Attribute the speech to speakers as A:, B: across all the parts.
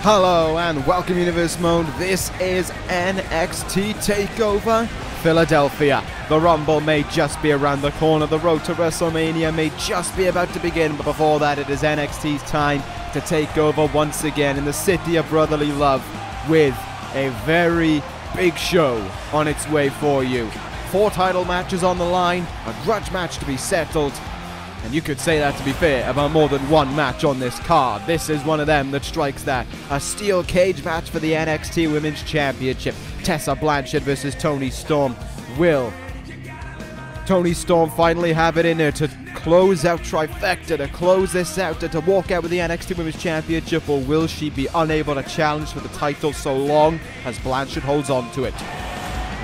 A: Hello and welcome Universe Mode. This is NXT Takeover Philadelphia. The Rumble may just be around the corner. The road to WrestleMania may just be about to begin. But before that, it is NXT's time to take over once again in the city of brotherly love with a very big show on its way for you. 4 title matches on the line, a grudge match to be settled. And you could say that, to be fair, about more than one match on this card. This is one of them that strikes that. A steel cage match for the NXT Women's Championship. Tessa Blanchard versus Toni Storm. Will Toni Storm finally have it in her to close out trifecta, to close this out, to walk out with the NXT Women's Championship, or will she be unable to challenge for the title so long as Blanchard holds on to it?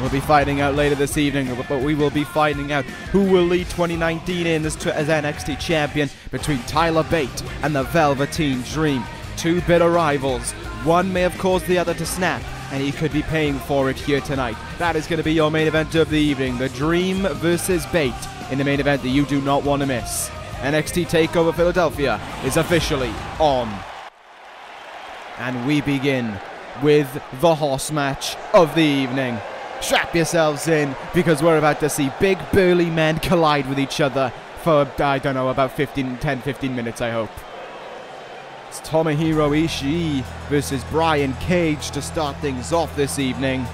A: We'll be finding out later this evening, but we will be finding out who will lead 2019 in as NXT Champion between Tyler Bate and the Velveteen Dream. 2 bitter rivals. One may have caused the other to snap, and he could be paying for it here tonight. That is going to be your main event of the evening. The Dream versus Bate in the main event that you do not want to miss. NXT Takeover Philadelphia is officially on. And we begin with the horse match of the evening. Strap yourselves in, because we're about to see big burly men collide with each other for, I don't know, about 10-15 minutes, I hope. It's Tomohiro Ishii versus Brian Cage to start things off this evening.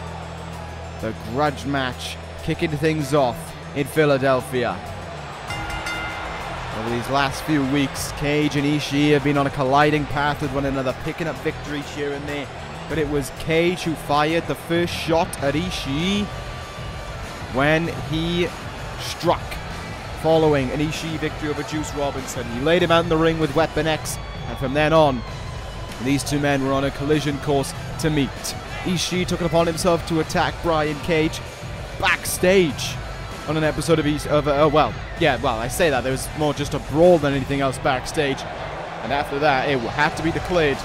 A: The grudge match kicking things off in Philadelphia. Over these last few weeks, Cage and Ishii have been on a colliding path with one another, picking up victories here and there. But it was Cage who fired the first shot at Ishii when he struck, following an Ishii victory over Juice Robinson. He laid him out in the ring with Weapon X, and from then on, these two men were on a collision course to meet. Ishii took it upon himself to attack Brian Cage backstage on an episode of I say that, there was more just a brawl than anything else backstage. And after that, it had to be declared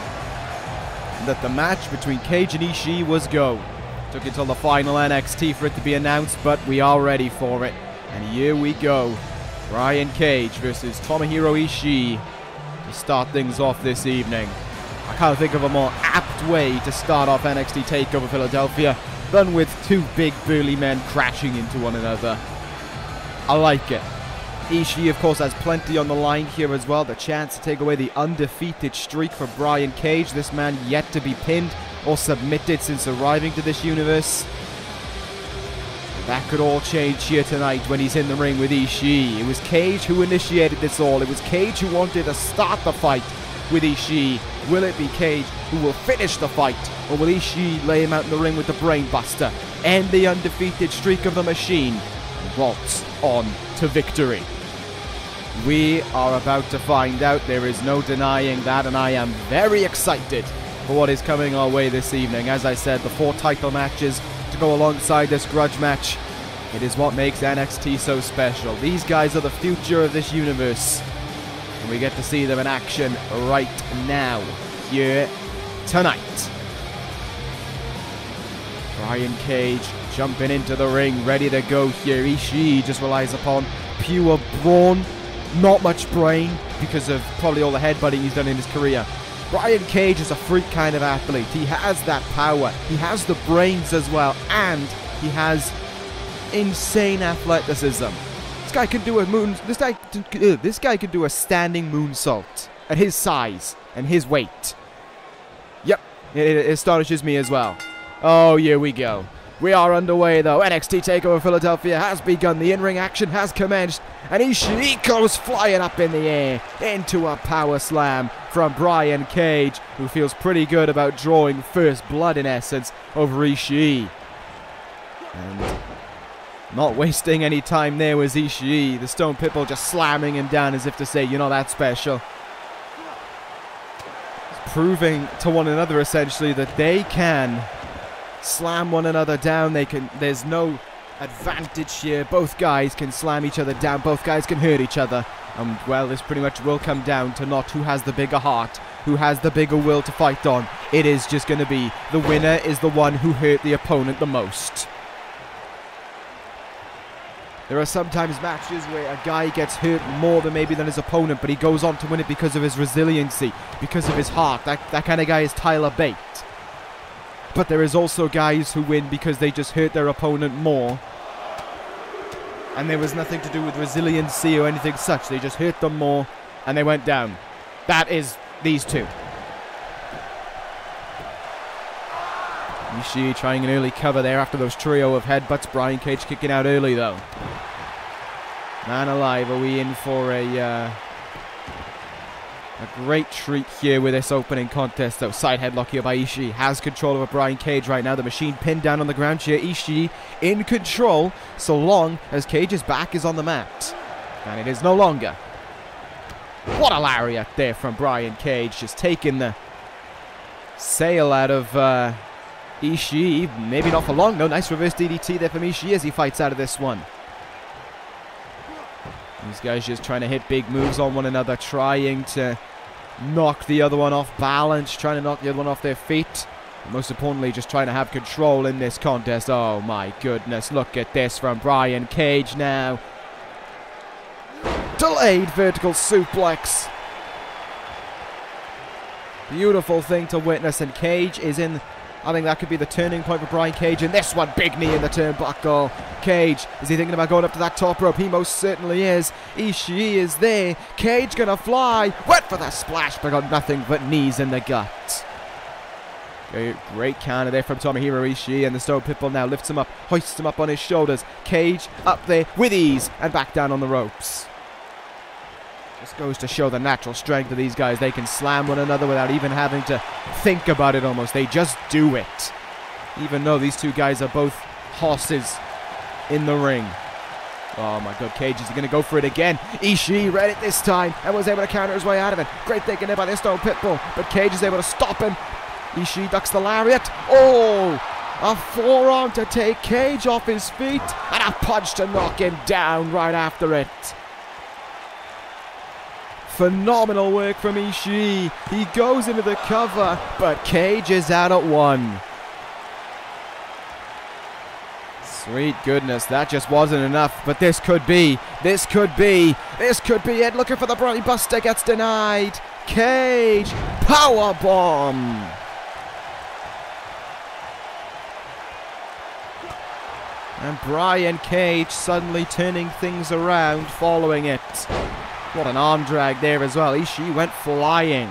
A: that the match between Cage and Ishii was go. Took until the final NXT for it to be announced, but we are ready for it. And here we go. Brian Cage versus Tomohiro Ishii to start things off this evening. I can't think of a more apt way to start off NXT TakeOver Philadelphia than with 2 big burly men crashing into one another. I like it. Ishii, of course, has plenty on the line here as well. The chance to take away the undefeated streak for Brian Cage. This man yet to be pinned or submitted since arriving to this universe. That could all change here tonight when he's in the ring with Ishii. It was Cage who initiated this all. It was Cage who wanted to start the fight with Ishii. Will it be Cage who will finish the fight? Or will Ishii lay him out in the ring with the Brainbuster, end the undefeated streak of the Machine, and waltz on to victory? We are about to find out. There is no denying that, and I am very excited for what is coming our way this evening. As I said, the 4 title matches to go alongside this grudge match. It is what makes NXT so special. These guys are the future of this universe, and we get to see them in action right now, here, tonight. Brian Cage jumping into the ring, ready to go here. Ishii just relies upon pure brawn. Not much brain, because of probably all the headbutting he's done in his career. Brian Cage is a freak kind of athlete. He has that power. He has the brains as well, and he has insane athleticism. This guy can do a This guy can do a standing moonsault at his size and his weight. Yep, it astonishes me as well. Oh, here we go. We are underway though. NXT TakeOver Philadelphia has begun. The in-ring action has commenced. And Ishii goes flying up in the air into a power slam from Brian Cage, who feels pretty good about drawing first blood in essence over Ishii. And not wasting any time there was Ishii. The Stone Pitbull just slamming him down as if to say, you're not that special. It's proving to one another essentially that they can slam one another down. There's no advantage here. Both guys can slam each other down. Both guys can hurt each other. And well, this pretty much will come down to not who has the bigger heart, who has the bigger will to fight on. It is just going to be the winner is the one who hurt the opponent the most. There are sometimes matches where a guy gets hurt more than maybe than his opponent, but he goes on to win it because of his resiliency, because of his heart. That kind of guy is Tyler Bate. But there is also guys who win because they just hurt their opponent more. And there was nothing to do with resiliency or anything such. They just hurt them more and they went down. That is these two. Ishii trying an early cover there after those trio of headbutts. Brian Cage kicking out early though. Man alive, are we in for a great treat here with this opening contest though. Side headlock here by Ishii. Has control over Brian Cage right now. The machine pinned down on the ground here. Ishii in control so long as Cage's back is on the mat. And it is no longer. What a lariat there from Brian Cage. Just taking the sail out of Ishii. Maybe not for long though. Nice reverse DDT there from Ishii as he fights out of this one. These guys just trying to hit big moves on one another, trying to knock the other one off balance, trying to knock the other one off their feet. And most importantly, just trying to have control in this contest. Oh my goodness, look at this from Brian Cage now. Delayed vertical suplex. Beautiful thing to witness, and Cage is in. I think that could be the turning point for Brian Cage in this one. Big knee in the turnbuckle. Cage, is he thinking about going up to that top rope? He most certainly is. Ishii is there. Cage gonna fly. Went for the splash, but got nothing but knees in the gut. Great counter there from Tomohiro Ishii, and the Stone Pitbull now lifts him up, hoists him up on his shoulders. Cage up there with ease and back down on the ropes. Just goes to show the natural strength of these guys. They can slam one another without even having to think about it almost. They just do it. Even though these two guys are both horses in the ring. Oh my god, Cage, is he going to go for it again? Ishii read it this time and was able to counter his way out of it. Great thinking there by the Stone Pitbull, but Cage is able to stop him. Ishii ducks the lariat. Oh! A forearm to take Cage off his feet, and a punch to knock him down right after it. Phenomenal work from Ishii. He goes into the cover, but Cage is out at one. Sweet goodness, that just wasn't enough, but this could be it. Looking for the Brain Buster, gets denied. Cage, powerbomb. And Brian Cage suddenly turning things around following it. What an arm drag there as well. Ishii went flying.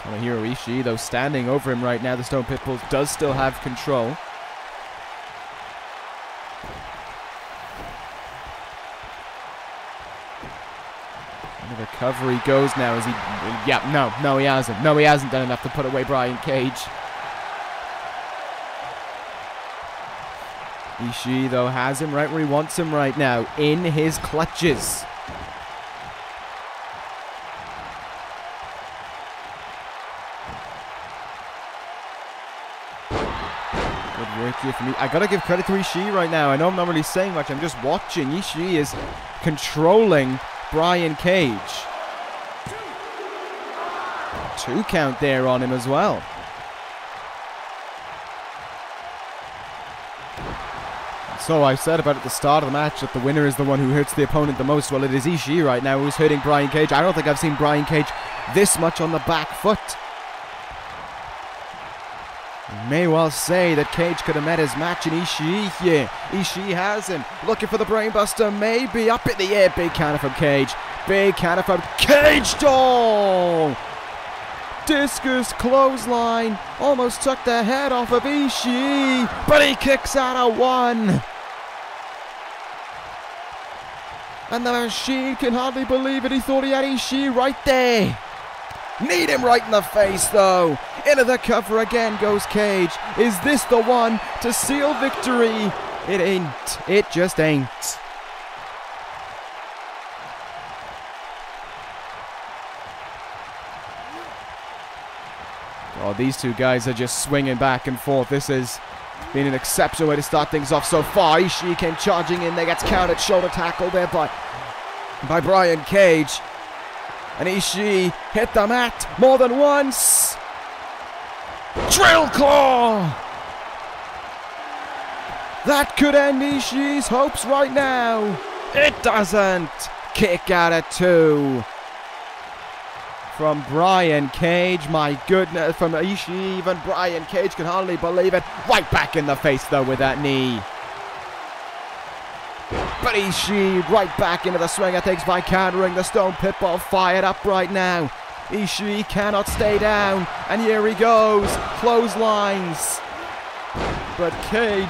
A: Tomohiro Ishii, though, standing over him right now. The Stone Pitbull does still have control. Into the cover he goes now. Is he? Yeah, no, he hasn't. No, he hasn't done enough to put away Brian Cage. Ishii, though, has him right where he wants him right now, in his clutches. Good work here for me. I gotta give credit to Ishii right now. I know I'm not really saying much, I'm just watching. Ishii is controlling Brian Cage. 2 count there on him as well. So I said about at the start of the match that the winner is the one who hurts the opponent the most. Well, it is Ishii right now who's hurting Brian Cage. I don't think I've seen Brian Cage this much on the back foot. You may well say that Cage could have met his match in Ishii here. Ishii has him. Looking for the brainbuster. Maybe up in the air. Big counter from Cage. Big counter from Cage. Oh! Discus clothesline. Almost took the head off of Ishii. But he kicks out at 1. And the machine can hardly believe it. He thought he had Ishii right there. Need him right in the face, though. Into the cover again goes Cage. Is this the one to seal victory? It ain't. It just ain't. Oh, these two guys are just swinging back and forth. This has been an exceptional way to start things off so far. Ishii came charging in there, gets countered, shoulder tackle there by Brian Cage. And Ishii hit the mat more than once. Drill claw! That could end Ishii's hopes right now. It doesn't. Kick out at 2. From Brian Cage, my goodness, from Ishii, even Brian Cage can hardly believe it. Right back in the face though with that knee. But Ishii right back into the swing, I think, by countering. The Stone Pitbull fired up right now. Ishii cannot stay down, and here he goes, clotheslines. But Cage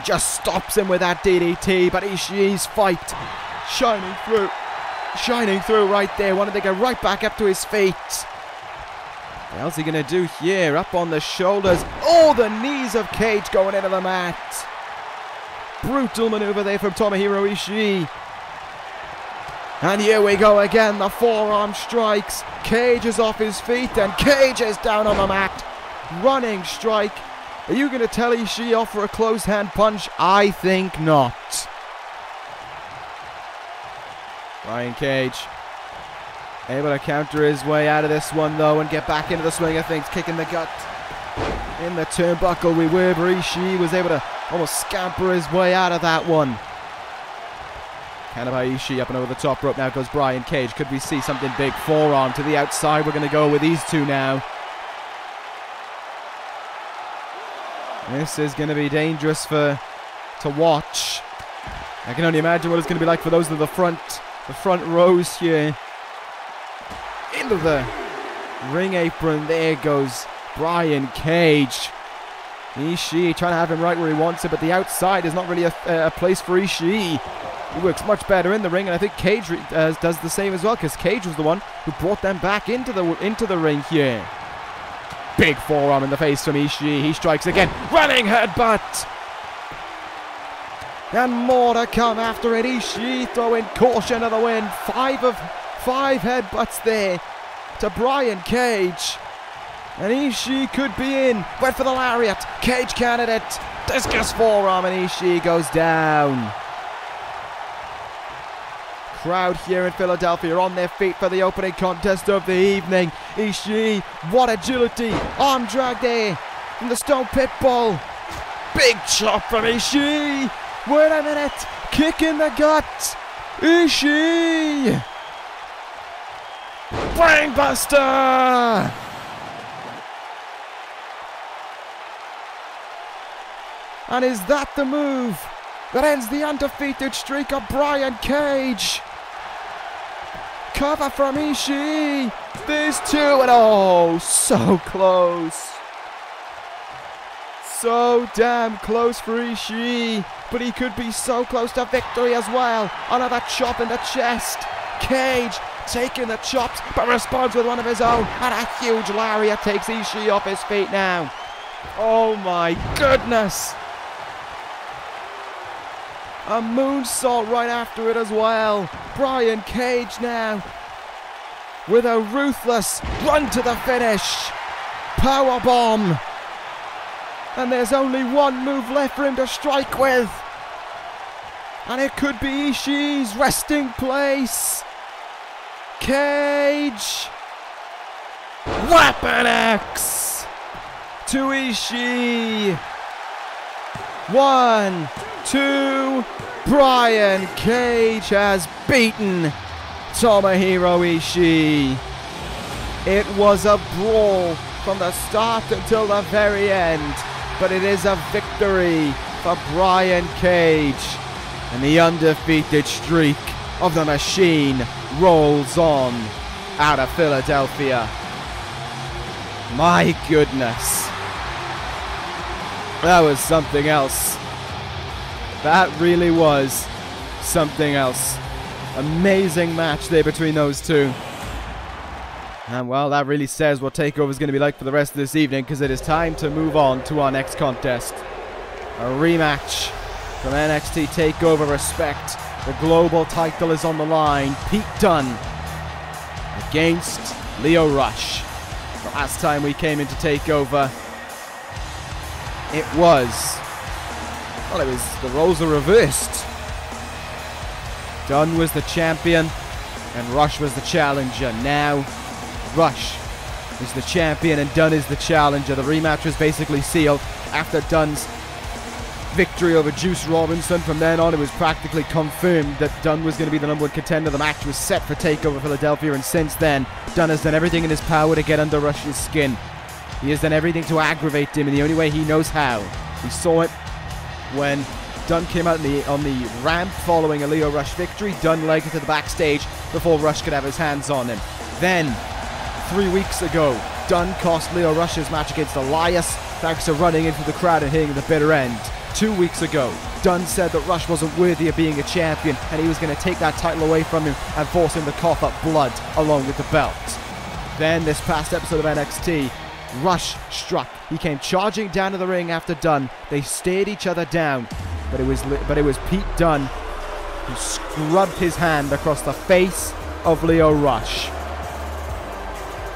A: just stops him with that DDT, but Ishii's fight shining through right there. Wanted to get right back up to his feet. What else is he going to do here? Up on the shoulders. Oh, the knees of Cage going into the mat. Brutal maneuver there from Tomohiro Ishii. And here we go again. The forearm strikes. Cage is off his feet and Cage is down on the mat. Running strike. Are you going to tell Ishii off for a closed hand punch? I think not. Brian Cage able to counter his way out of this one though and get back into the swing of things, kicking the gut in the turnbuckle. We were, but Ishii was able to almost scamper his way out of that one. Counter by Ishii up and over the top rope. Now goes Brian Cage. Could we see something big? Forearm to the outside. We're going to go with these two now. This is going to be dangerous to watch. I can only imagine what it's going to be like for those of the front rows here. Into the ring apron. There goes Brian Cage. Ishii trying to have him right where he wants it, but the outside is not really a place for Ishii. He works much better in the ring, and I think Cage does the same as well, because Cage was the one who brought them back into the ring here. Big forearm in the face from Ishii. He strikes again. Running headbutt. And more to come after it. Ishii throwing caution to the wind. 5 of 5 headbutts there to Brian Cage. And Ishii could be in. Went for the lariat. Cage countered it. Discus forearm and Ishii goes down. Crowd here in Philadelphia on their feet for the opening contest of the evening. Ishii, what agility. Arm drag there from the Stone Pitbull. Big chop from Ishii. Wait a minute. Kick in the gut. Ishii. Brainbuster. And is that the move that ends the undefeated streak of Brian Cage? Cover from Ishii. There's 2 and oh, so close. So damn close for Ishii. But he could be so close to victory as well. Another chop in the chest. Cage taking the chops, but responds with one of his own. And a huge lariat takes Ishii off his feet now. Oh my goodness. A moonsault right after it as well. Brian Cage now with a ruthless run to the finish. Powerbomb. And there's only one move left for him to strike with. And it could be Ishii's resting place. Cage. Weapon X to Ishii. 1, 2. Brian Cage has beaten Tomohiro Ishii. It was a brawl from the start until the very end, but it is a victory for Brian Cage, and the undefeated streak of the Machine rolls on out of Philadelphia. My goodness, that was something else. That really was something else. Amazing match there between those two. And well, that really says what TakeOver is going to be like for the rest of this evening, because it is time to move on to our next contest. A rematch from NXT TakeOver Respect. The global title is on the line. Pete Dunne against Lio Rush. The last time we came into TakeOver, the roles are reversed. Dunne was the champion and Rush was the challenger. Now Rush is the champion and Dunne is the challenger. The rematch was basically sealed after Dunne's victory over Juice Robinson. From then on, it was practically confirmed that Dunne was going to be the #1 contender. The match was set for TakeOver Philadelphia, and since then, Dunne has done everything in his power to get under Rush's skin. He has done everything to aggravate him in the only way he knows how. We saw it when Dunne came out on the ramp following a Lio Rush victory. Dunne legged it to the backstage before Rush could have his hands on him. Then, 3 weeks ago, Dunne cost Lio Rush's match against Elias thanks to running into the crowd and hitting the bitter end. 2 weeks ago, Dunne said that Rush wasn't worthy of being a champion and he was going to take that title away from him and force him to cough up blood along with the belt. Then, this past episode of NXT, Rush struck. He came charging down to the ring after Dunne. They stared each other down, but it was Pete Dunne who scrubbed his hand across the face of Lio Rush.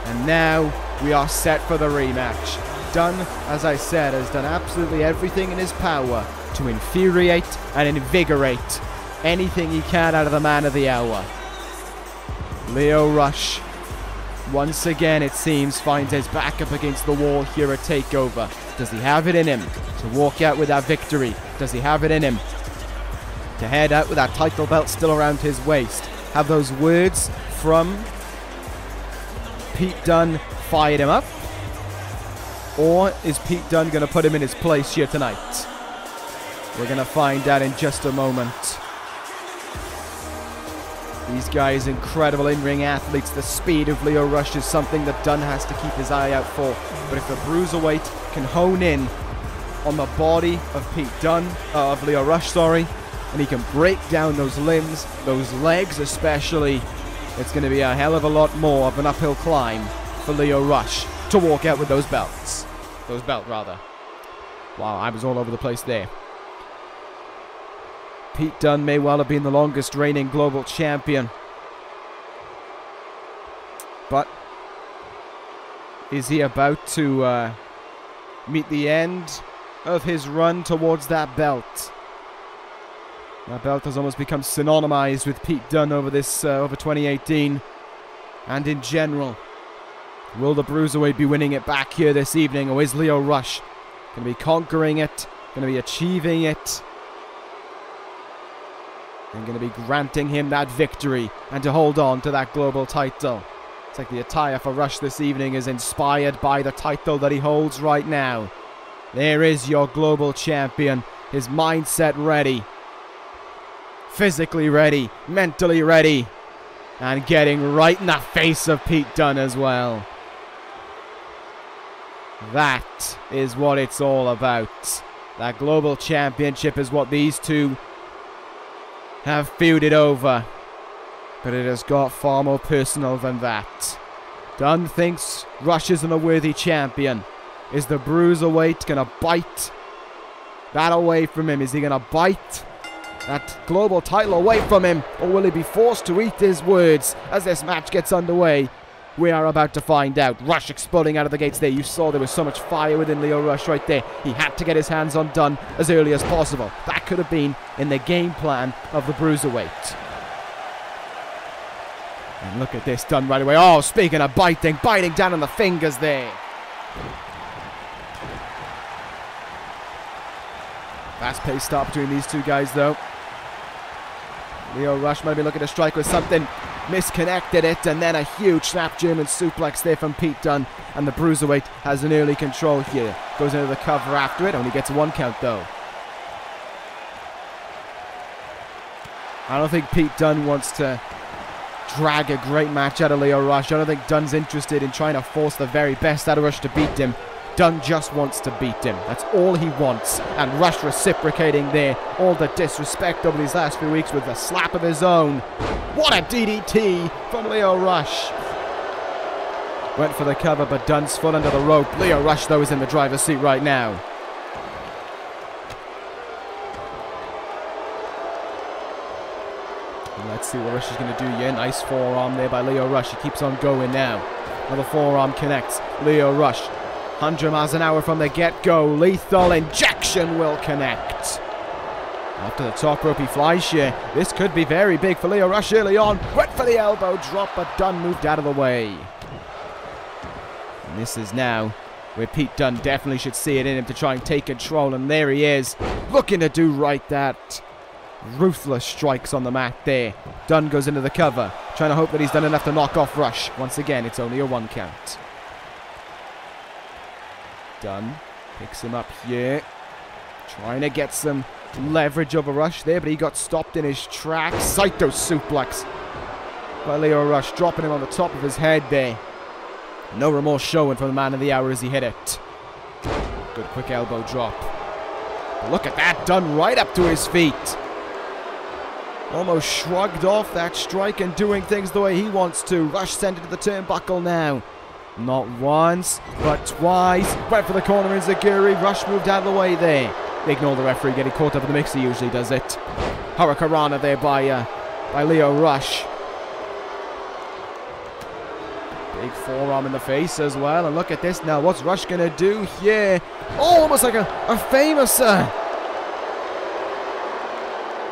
A: And now we are set for the rematch. Dunne, as I said, has done absolutely everything in his power to infuriate and invigorate anything he can out of the man of the hour. Lio Rush, once again it seems, finds his back up against the wall here at TakeOver. Does he have it in him to walk out with that victory? Does he have it in him to head out with that title belt still around his waist? Have those words from Pete Dunne fired him up? Or is Pete Dunne going to put him in his place here tonight? We're going to find out in just a moment. These guys, incredible in-ring athletes. The speed of Lio Rush is something that Dunne has to keep his eye out for. But if the Bruiserweight can hone in on the body of Pete Dunne, of Lio Rush, sorry, and he can break down those limbs, those legs especially, it's going to be a hell of a lot more of an uphill climb for Lio Rush to walk out with those belts. Those belt, rather. Wow, I was all over the place there. Pete Dunne may well have been the longest reigning global champion. But is he about to meet the end of his run towards that belt? That belt has almost become synonymized with Pete Dunne over 2018 and in general. Will the Bruiserweight be winning it back here this evening, or is Lio Rush going to be conquering it, going to be achieving it, and going to be granting him that victory and to hold on to that global title? It's like the attire for Rush this evening is inspired by the title that he holds right now. There is your global champion, his mindset ready, physically ready, mentally ready, and getting right in the face of Pete Dunne as well. That is what it's all about. That global championship is what these two have feuded over. But it has got far more personal than that. Dunne thinks Rush isn't a worthy champion. Is the Bruiserweight going to bite that away from him? Is he going to bite that global title away from him? Or will he be forced to eat his words as this match gets underway? We are about to find out. Rush exploding out of the gates there. You saw there was so much fire within Lio Rush right there. He had to get his hands on Dunne as early as possible. That could have been in the game plan of the Bruiserweight. And look at this, Dunne right away. Oh, speaking of biting down on the fingers there. Fast-paced start between these two guys, though. Lio Rush might be looking to strike with something. Misconnected it, and then a huge snap German suplex there from Pete Dunne. And the Bruiserweight has an early control here. Goes into the cover after it. Only gets a 1 count, though. I don't think Pete Dunne wants to drag a great match out of Lio Rush. I don't think Dunne's interested in trying to force the very best out of Rush to beat him. Dunne just wants to beat him. That's all he wants. And Rush reciprocating there. All the disrespect over these last few weeks with a slap of his own. What a DDT from Lio Rush. Went for the cover, but Dunne's foot under the rope. Lio Rush, though, is in the driver's seat right now. And let's see what Rush is going to do. Yeah, nice forearm there by Lio Rush. He keeps on going now. Another forearm connects. Lio Rush. 100 miles an hour from the get-go. Lethal injection will connect. After the top rope he flies here. This could be very big for Lio Rush early on. Went for the elbow drop, but Dunne moved out of the way. And this is now where Pete Dunne definitely should see it in him to try and take control. And there he is, looking to do right that. Ruthless strikes on the mat there. Dunne goes into the cover, trying to hope that he's done enough to knock off Rush. Once again, it's only a 1 count. Dunne picks him up here, trying to get some leverage over Rush there, but he got stopped in his tracks. Saito suplex by Lio Rush, dropping him on the top of his head there. No remorse showing from the man of the hour as he hit it. Good quick elbow drop. But look at that, Dunne right up to his feet. Almost shrugged off that strike and doing things the way he wants to. Rush sent it to the turnbuckle now. Not once, but twice. Went for the corner Enziguri. Rush moved out of the way there. They ignore the referee getting caught up in the mix. He usually does it. Hurricanrana there by Lio Rush. Big forearm in the face as well. And look at this now. What's Rush going to do here? Oh, almost like a famous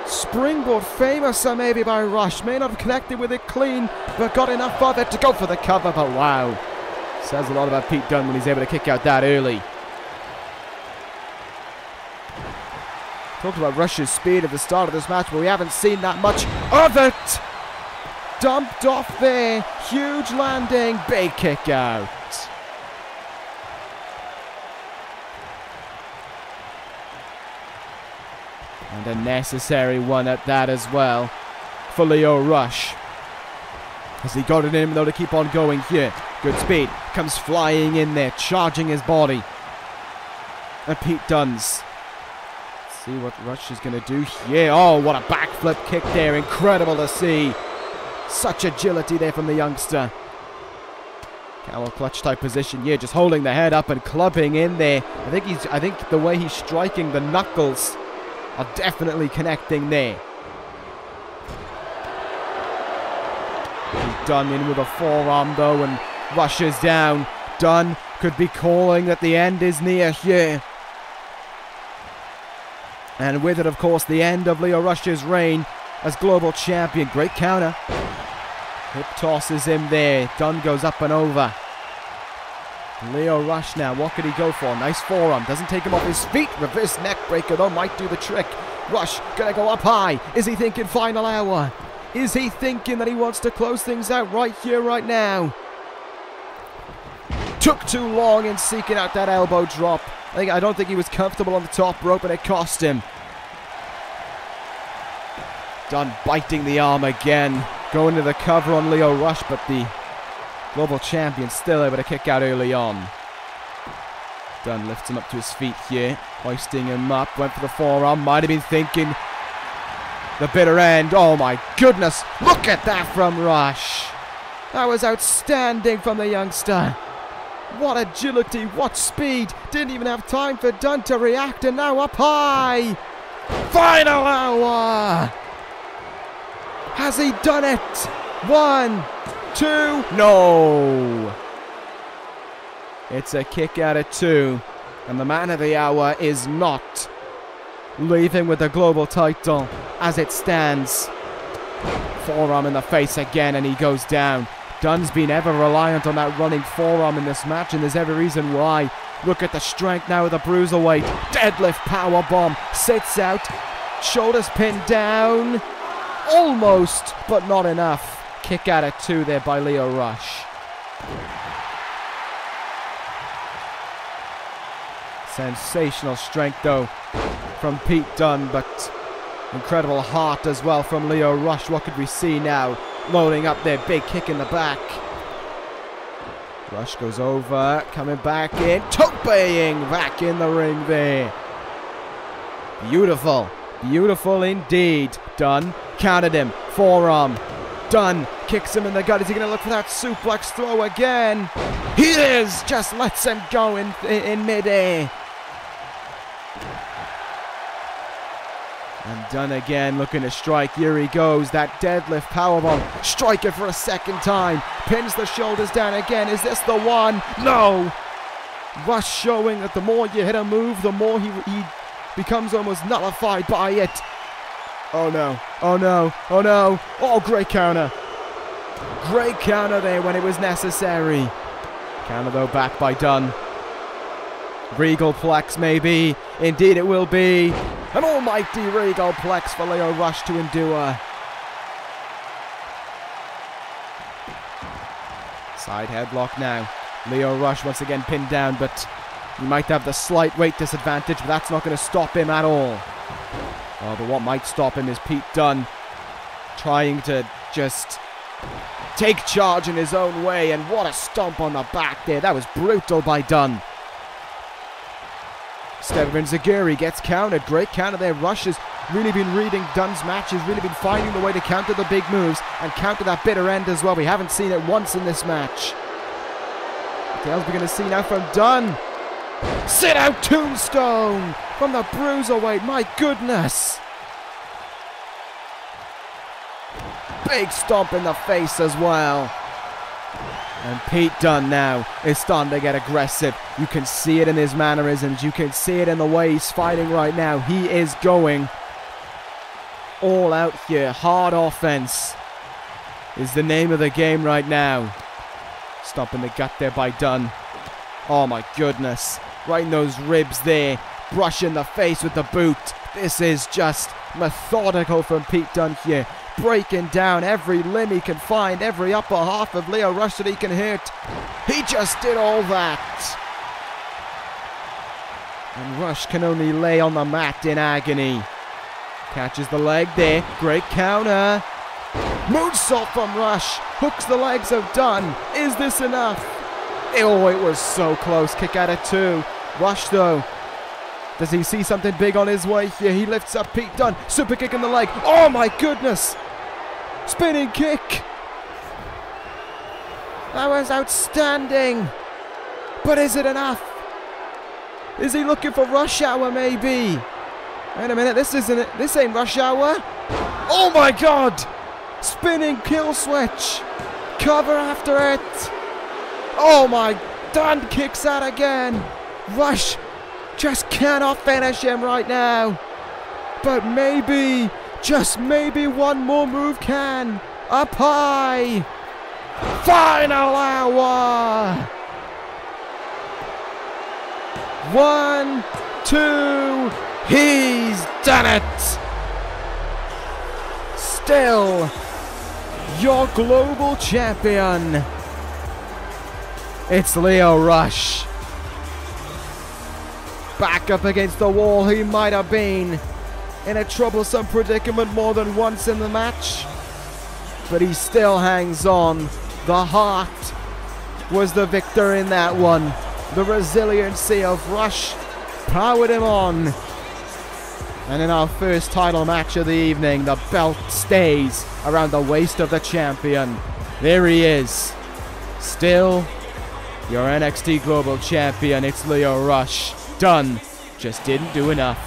A: springboard famouser maybe by Rush. May not have connected with it clean, but got enough of it to go for the cover. But wow. Says a lot about Pete Dunne when he's able to kick out that early. Talked about Rush's speed at the start of this match, but we haven't seen that much of it. Dumped off there. Huge landing. Big kick out. And a necessary one at that as well for Lio Rush. As he got it in him though to keep on going here. Good speed. Comes flying in there, charging his body. And Pete Dunne's. See what Rush is going to do here. Oh, what a backflip kick there. Incredible to see. Such agility there from the youngster. Camel clutch type position here. Just holding the head up and clubbing in there. I think the way he's striking, the knuckles are definitely connecting there. Dunne in with a forearm though and rushes down. Dunne could be calling that the end is near here. And with it, of course, the end of Lio Rush's reign as global champion. Great counter. Hip tosses him there. Dunne goes up and over. Lio Rush now, what could he go for? Nice forearm, doesn't take him off his feet. Reverse neck breaker though, might do the trick. Rush gonna go up high. Is he thinking final hour? Is he thinking that he wants to close things out right here, right now? Took too long in seeking out that elbow drop. I don't think he was comfortable on the top rope and it cost him. Dunne biting the arm again. Going to the cover on Lio Rush, but the global champion still able to kick out early on. Dunne lifts him up to his feet here, hoisting him up, went for the forearm, might have been thinking the bitter end. Oh my goodness, look at that from Rush. That was outstanding from the youngster. What agility, what speed. Didn't even have time for Dunne to react, and now up high. Final hour. Has he done it? 1, 2, no. It's a kick out at 2. And the man of the hour is not leaving with the global title as it stands. Forearm in the face again and he goes down. Dunne's been ever reliant on that running forearm in this match, and there's every reason why. Look at the strength now of the bruiserweight. Deadlift powerbomb. Sits out. Shoulders pinned down. Almost, but not enough. Kick out at 2 there by Lio Rush. Sensational strength though from Pete Dunne, but incredible heart as well from Lio Rush. What could we see now? Loading up there, big kick in the back. Rush goes over, coming back in, topeing back in the ring there. Beautiful, beautiful indeed. Dunne countered him, forearm. Dunne kicks him in the gut. Is he going to look for that suplex throw again? He is, just lets him go in midair. And Dunne again looking to strike. Here he goes. That deadlift powerbomb. Strike it for a second time. Pins the shoulders down again. Is this the one? No. Rush showing that the more you hit a move, the more he becomes almost nullified by it. Oh no. Oh no. Oh no. Oh, great counter. Great counter there when it was necessary. Counter though back by Dunne. Regal Plex maybe. Indeed it will be. An almighty Regal Plex for Lio Rush to endure. Side headlock now. Lio Rush once again pinned down, but he might have the slight weight disadvantage, but that's not going to stop him at all. Oh, but what might stop him is Pete Dunne trying to just take charge in his own way, and what a stomp on the back there. That was brutal by Dunne. Steven Zaguri gets countered. Great counter there. Rush has really been reading Dunne's matches, really been finding the way to counter the big moves and counter that bitter end as well. We haven't seen it once in this match. What else we're going to see now from Dunne? Sit out tombstone from the bruiserweight. My goodness. Big stomp in the face as well. And Pete Dunne now is starting to get aggressive. You can see it in his mannerisms. You can see it in the way he's fighting right now. He is going all out here. Hard offense is the name of the game right now. Stomping the gut there by Dunne. Oh my goodness. Right in those ribs there. Brushing the face with the boot. This is just methodical from Pete Dunne here. Breaking down every limb he can find, every upper half of Lio Rush that he can hit. He just did all that. And Rush can only lay on the mat in agony. Catches the leg there. Great counter. Moonsault from Rush. Hooks the legs of Dunne. Is this enough? Oh, it was so close. Kick out at 2. Rush though. Does he see something big on his way here? He lifts up Pete Dunne. Super kick in the leg. Oh my goodness. Spinning kick. That was outstanding. But is it enough? Is he looking for Rush Hour maybe? Wait a minute, this ain't Rush Hour. Oh my god! Spinning kill switch. Cover after it. Oh my, Dunne kicks out again. Rush just cannot finish him right now. But maybe, just maybe one more move can. Up high. Final hour. 1, 2. He's done it. Still your global champion. It's Lio Rush. Back up against the wall he might have been. In a troublesome predicament more than once in the match. But he still hangs on. The heart was the victor in that one. The resiliency of Rush powered him on. And in our first title match of the evening, the belt stays around the waist of the champion. There he is. Still your NXT Global Champion. It's Lio Rush. Dunne just didn't do enough.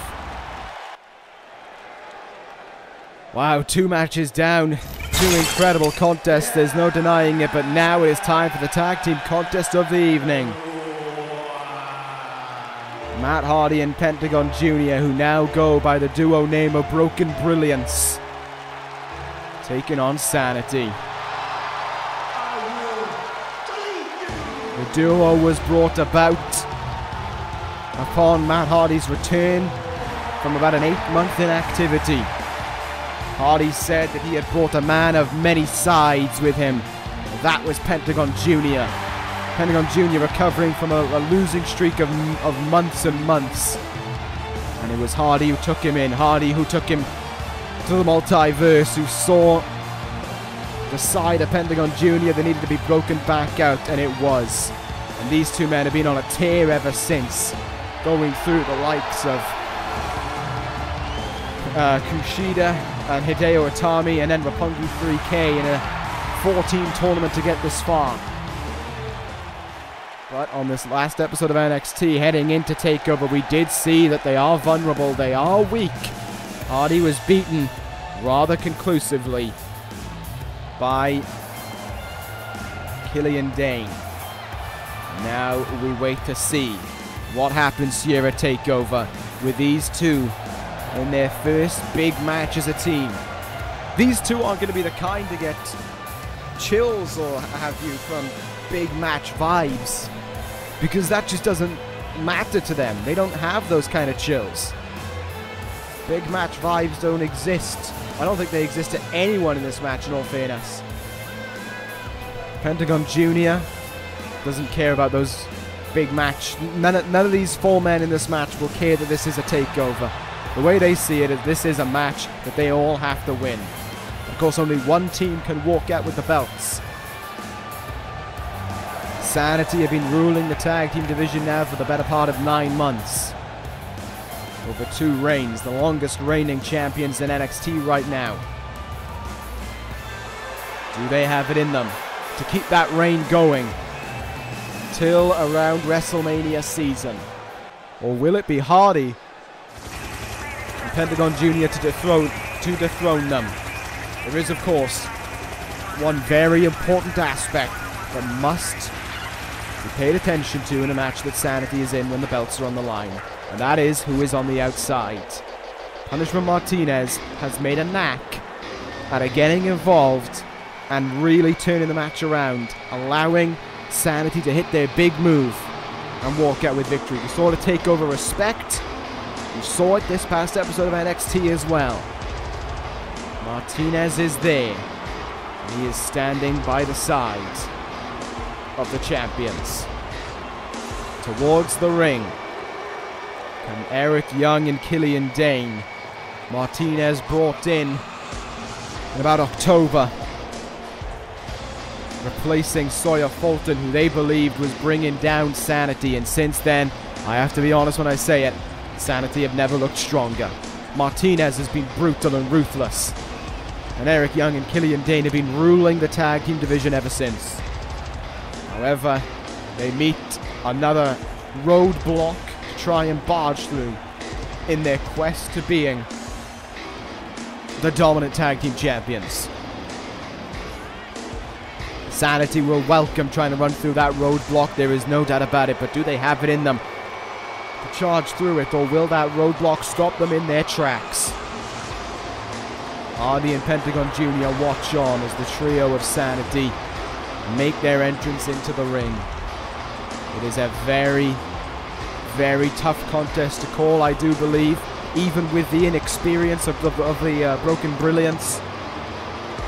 A: Wow, 2 matches down. 2 incredible contests. There's no denying it. But now it is time for the tag team contest of the evening. Matt Hardy and Pentagon Jr., who now go by the duo name of Broken Brilliance, taking on SAnitY. The duo was brought about upon Matt Hardy's return from about an 8-month inactivity. Hardy said that he had brought a man of many sides with him. That was Pentagon Jr. Pentagon Jr. recovering from a losing streak of months and months. And it was Hardy who took him in. Hardy who took him to the multiverse, who saw the side of Pentagon Jr. that needed to be broken back out, and it was. And these 2 men have been on a tear ever since, going through the likes of Kushida and Hideo Itami, and then Roppongi 3K in a 4-team tournament to get this far. But on this last episode of NXT, heading into TakeOver, we did see that they are vulnerable, they are weak. Hardy was beaten rather conclusively by Killian Dane. Now we wait to see what happens here at TakeOver with these 2 in their first big match as a team. These 2 aren't going to be the kind to get chills or have you from big match vibes, because that just doesn't matter to them. They don't have those kind of chills. Big match vibes don't exist. I don't think they exist to anyone in this match, in all fairness. Pentagon Jr. doesn't care about those big match. None of these 4 men in this match will care that this is a takeover. The way they see it is this is a match that they all have to win. Of course, only one team can walk out with the belts. SAnitY have been ruling the tag team division now for the better part of 9 months. Over 2 reigns, the longest reigning champions in NXT right now. Do they have it in them to keep that reign going till around WrestleMania season? Or will it be Hardy and Pentagon Jr. to dethrone them? There is, of course, one very important aspect that must be paid attention to in a match that SAnitY is in when the belts are on the line, and that is who is on the outside. Punishment Martinez has made a knack at getting involved and really turning the match around, allowing SAnitY to hit their big move and walk out with victory. We saw the takeover respect. We saw it this past episode of NXT as well. Martinez is there. He is standing by the side of the champions. Towards the ring come Eric Young and Killian Dane. Martinez brought in about October, replacing Sawyer Fulton, who they believed was bringing down SAnitY, and since then, I have to be honest when I say it, SAnitY have never looked stronger. Martinez has been brutal and ruthless, and Eric Young and Killian Dane have been ruling the tag team division ever since. However, they meet another roadblock to try and barge through in their quest to being the dominant tag team champions. SAnitY will welcome trying to run through that roadblock, there is no doubt about it, but do they have it in them to charge through it, or will that roadblock stop them in their tracks? Hardy and Pentagon Jr. watch on as the trio of SAnitY make their entrance into the ring. It is a very, very tough contest to call, I do believe, even with the inexperience of the broken Brilliance.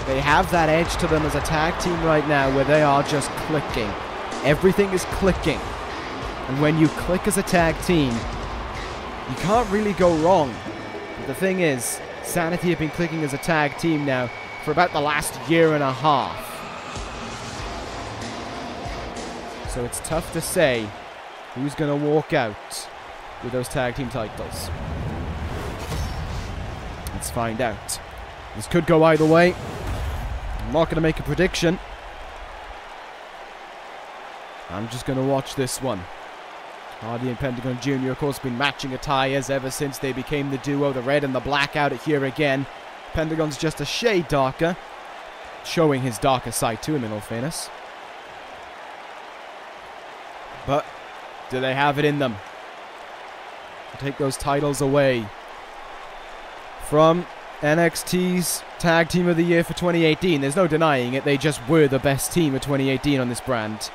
A: They have that edge to them as a tag team right now where they are just clicking. Everything is clicking. And when you click as a tag team, you can't really go wrong. But the thing is, SAnitY have been clicking as a tag team now for about the last year and a half. So it's tough to say who's going to walk out with those tag team titles. Let's find out. This could go either way. I'm not going to make a prediction. I'm just going to watch this one. Hardy and Pentagon Jr. of course been matching attires ever since they became the duo. The red and the black out here again. Pentagon's just a shade darker, showing his darker side to him in all fairness. But do they have it in them to take those titles away from NXT's Tag Team of the Year for 2018? There's no denying it. They just were the best team of 2018 on this brand.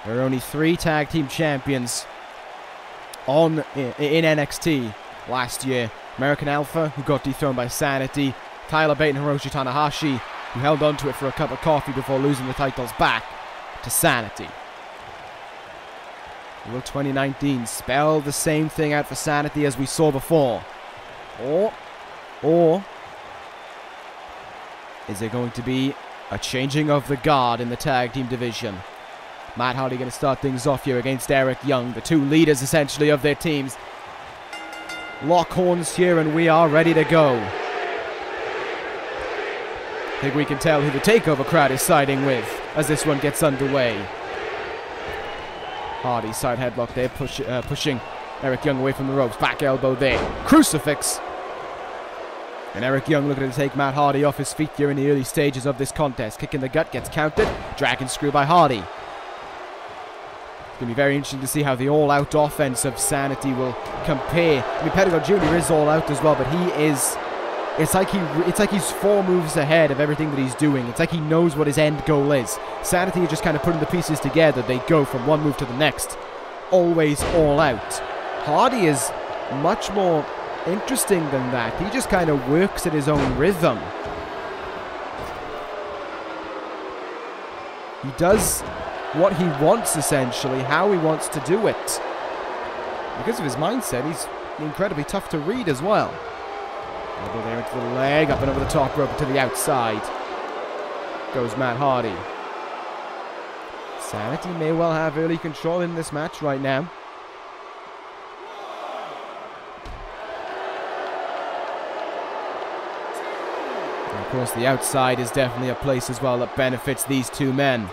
A: There are only 3 tag team champions in NXT last year. American Alpha, who got dethroned by SAnitY. Tyler Bate and Hiroshi Tanahashi, who held on to it for a cup of coffee before losing the titles back to SAnitY. Will 2019 spell the same thing out for SAnitY as we saw before? Or is there going to be a changing of the guard in the tag team division? Matt Hardy going to start things off here against Eric Young, the 2 leaders essentially of their teams. Lock horns here and we are ready to go. I think we can tell who the takeover crowd is siding with as this one gets underway. Hardy side headlock there, pushing Eric Young away from the ropes. Back elbow there. Crucifix. And Eric Young looking to take Matt Hardy off his feet here in the early stages of this contest. Kick in the gut, gets counted. Dragon screw by Hardy. It's going to be very interesting to see how the all-out offense of SAnitY will compare. I mean, Pentagon Jr. is all-out as well, but he is It's like he's 4 moves ahead of everything that he's doing. It's like he knows what his end goal is. SAnitY is just kind of putting the pieces together. They go from one move to the next. Always all out. Hardy is much more interesting than that. He just kind of works at his own rhythm. He does what he wants, essentially, how he wants to do it. Because of his mindset, he's incredibly tough to read as well. Elbow there into the leg, up and over the top rope to the outside. Goes Matt Hardy. SAnitY may well have early control in this match right now. And of course, the outside is definitely a place as well that benefits these two men.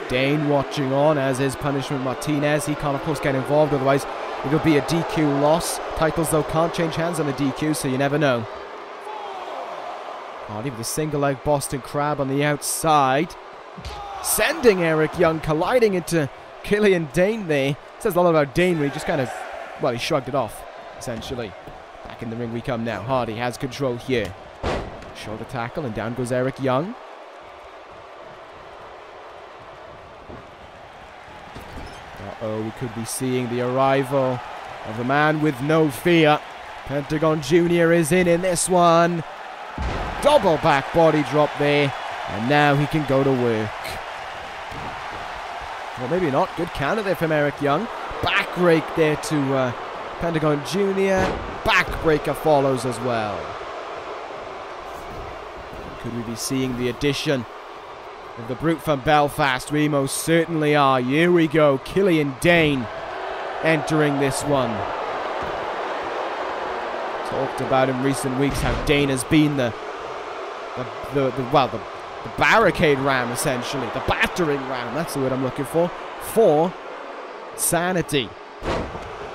A: Dane watching on, as is punishment Martinez. He can't, of course, get involved, otherwise it'll be a DQ loss. Titles, though, can't change hands on a DQ, so you never know. Hardy with a single leg Boston Crab on the outside. Sending Eric Young colliding into Killian Dane there. Says a lot about Dane when he just kind of, well, he shrugged it off, essentially. Back in the ring we come now. Hardy has control here. Shoulder tackle, and down goes Eric Young. Uh-oh, we could be seeing the arrival of the man with no fear. Pentagon Jr. is in this one. Double back body drop there. And now he can go to work. Well, maybe not. Good counter there from Eric Young. Back rake there to Pentagon Jr. Backbreaker follows as well. Could we be seeing the addition of the brute from Belfast? We most certainly are. Here we go. Killian Dane entering this one. Talked about in recent weeks how Dane has been the barricade ram, essentially. The battering ram, that's the word I'm looking for SAnitY.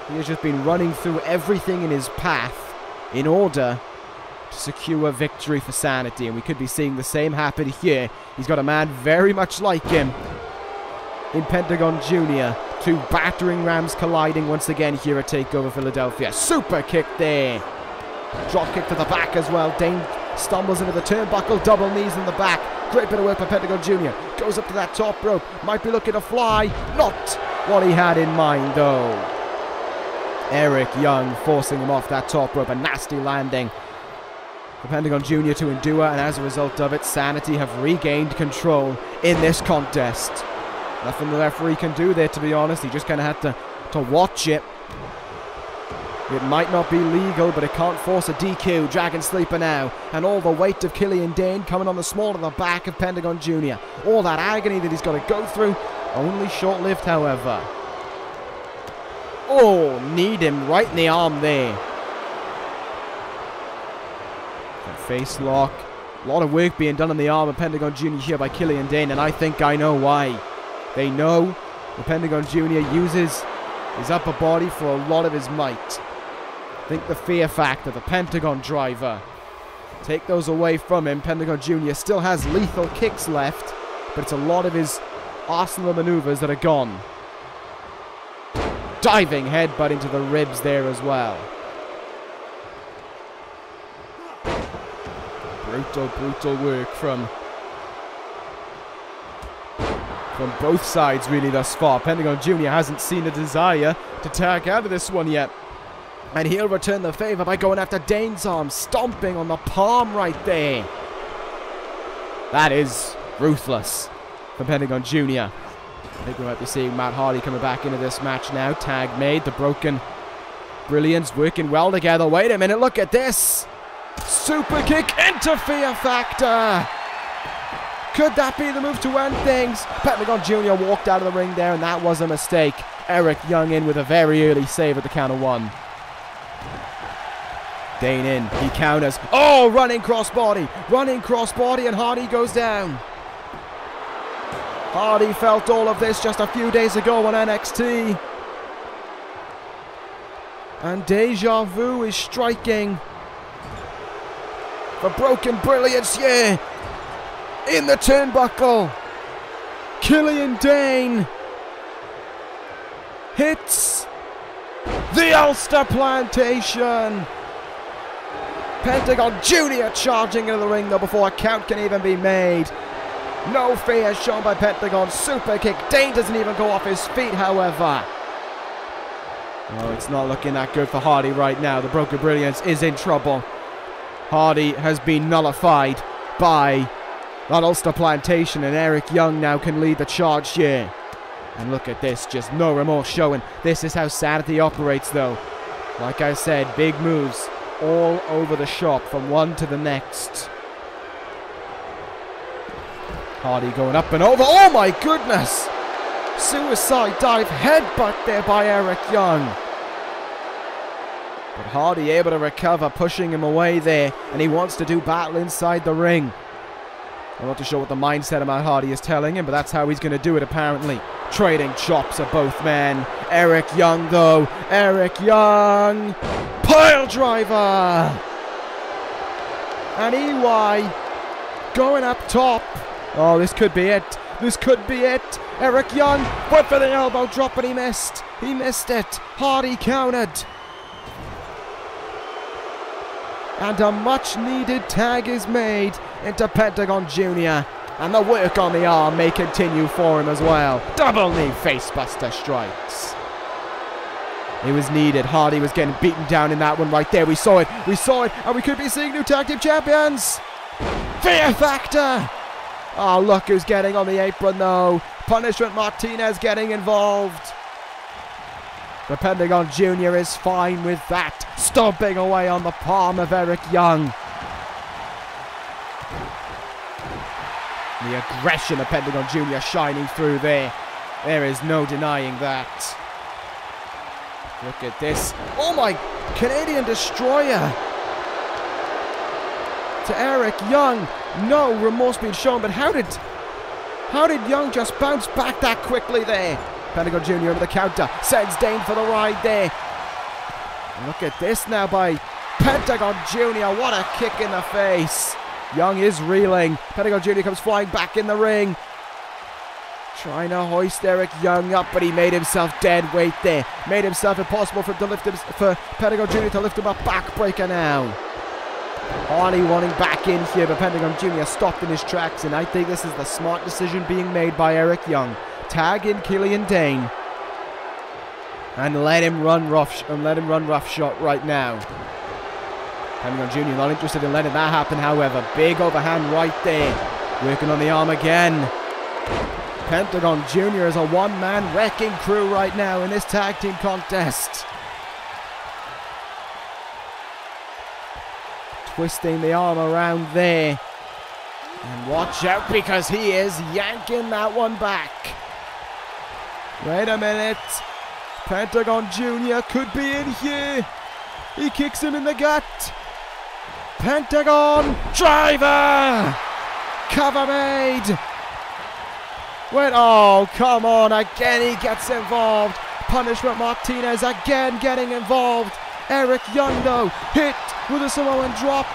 A: He has just been running through everything in his path in order to secure victory for SAnitY, and we could be seeing the same happen here. He's got a man very much like him in Pentagon Jr. 2 battering rams colliding once again here at TakeOver Philadelphia. Super kick there. Drop kick to the back as well. Dane stumbles into the turnbuckle, double knees in the back. Great bit of work by Pentagon Jr. Goes up to that top rope. Might be looking to fly. Not what he had in mind, though. Eric Young forcing him off that top rope. A nasty landing for Pentagon Jr. to endure, and as a result of it, SAnitY have regained control in this contest. Nothing the referee can do there, to be honest. He just kind of had to watch it. It might not be legal, but it can't force a DQ. Dragon Sleeper now, and all the weight of Killian Dane coming on the small of the back of Pentagon Jr. All that agony that he's got to go through, only short-lived, however. Oh, kneed him right in the arm there. Face lock. A lot of work being done on the arm of Pentagon Jr. here by Killian Dane, and I think I know why. They know the Pentagon Jr. uses his upper body for a lot of his might. I think the fear factor, the Pentagon driver. Take those away from him. Pentagon Jr. still has lethal kicks left, but it's a lot of his arsenal of maneuvers that are gone. Diving headbutt into the ribs there as well. Brutal work from both sides really thus far. Pentagon Jr. hasn't seen a desire to tag out of this one yet. And he'll return the favor by going after Dane's arm, stomping on the palm right there. That is ruthless from Pentagon Jr. I think we might be seeing Matt Hardy coming back into this match now. Tag made, the broken Brilliance working well together. Wait a minute, look at this. Super kick into Fear Factor. Could that be the move to end things? Pentagon Jr. walked out of the ring there, and that was a mistake. Eric Young in with a very early save at the count of 1. Dane in, he counters. Oh, running crossbody, and Hardy goes down. Hardy felt all of this just a few days ago on NXT. And Deja Vu is striking for broken Brilliance, yeah. In the turnbuckle. Killian Dane hits the Ulster Plantation. Pentagon Jr. charging into the ring though before a count can even be made. No fear shown by Pentagon. Super kick. Dane doesn't even go off his feet, however. Oh, it's not looking that good for Hardy right now. The Broken Brilliance is in trouble. Hardy has been nullified by that Ulster Plantation, and Eric Young now can lead the charge here. And look at this, just no remorse showing. This is how SAnitY operates though. Like I said, big moves all over the shop from one to the next. Hardy going up and over. Oh my goodness! Suicide dive headbutt there by Eric Young. But Hardy able to recover, pushing him away there. And he wants to do battle inside the ring. I'm not too sure what the mindset of Matt Hardy is telling him, but that's how he's going to do it apparently. Trading chops of both men. Eric Young though. Eric Young. Pile driver. And EY going up top. Oh, this could be it. This could be it. Eric Young went for the elbow drop, but he missed. He missed it. Hardy countered. And a much needed tag is made into Pentagon Jr. And the work on the arm may continue for him as well. Double knee facebuster strikes. It was needed. Hardy was getting beaten down in that one right there. We saw it. We saw it. And we could be seeing new tag team champions. Fear factor. Oh, look who's getting on the apron though. Punishment Martinez getting involved. The Pentagon Jr. is fine with that. Stomping away on the palm of Eric Young. The aggression of Pentagon Jr. shining through there. There is no denying that. Look at this. Oh my, Canadian Destroyer. To Eric Young. No remorse being shown, but how did Young just bounce back that quickly there? Pentagon Jr. with the counter. Sends Dane for the ride there. Look at this now by Pentagon Jr. What a kick in the face. Young is reeling. Pentagon Jr. comes flying back in the ring. Trying to hoist Eric Young up, but he made himself dead weight there. Made himself impossible for Pentagon Jr. to lift him up. Backbreaker now. Hardy wanting back in here, but Pentagon Jr. stopped in his tracks, and I think this is the smart decision being made by Eric Young. Tag in Killian Dane. And let him run roughshod right now. Pentagon Jr. not interested in letting that happen, however. Big overhand right there. Working on the arm again. Pentagon Jr. is a one-man wrecking crew right now in this tag team contest. Twisting the arm around there. And watch out because he is yanking that one back. Wait a minute. Pentagon Jr. could be in here. He kicks him in the gut. Pentagon driver. Cover made. Wait, oh, come on. Again, he gets involved. Punishment Martinez again getting involved. Eric Young, though, hit with a Samoan drop.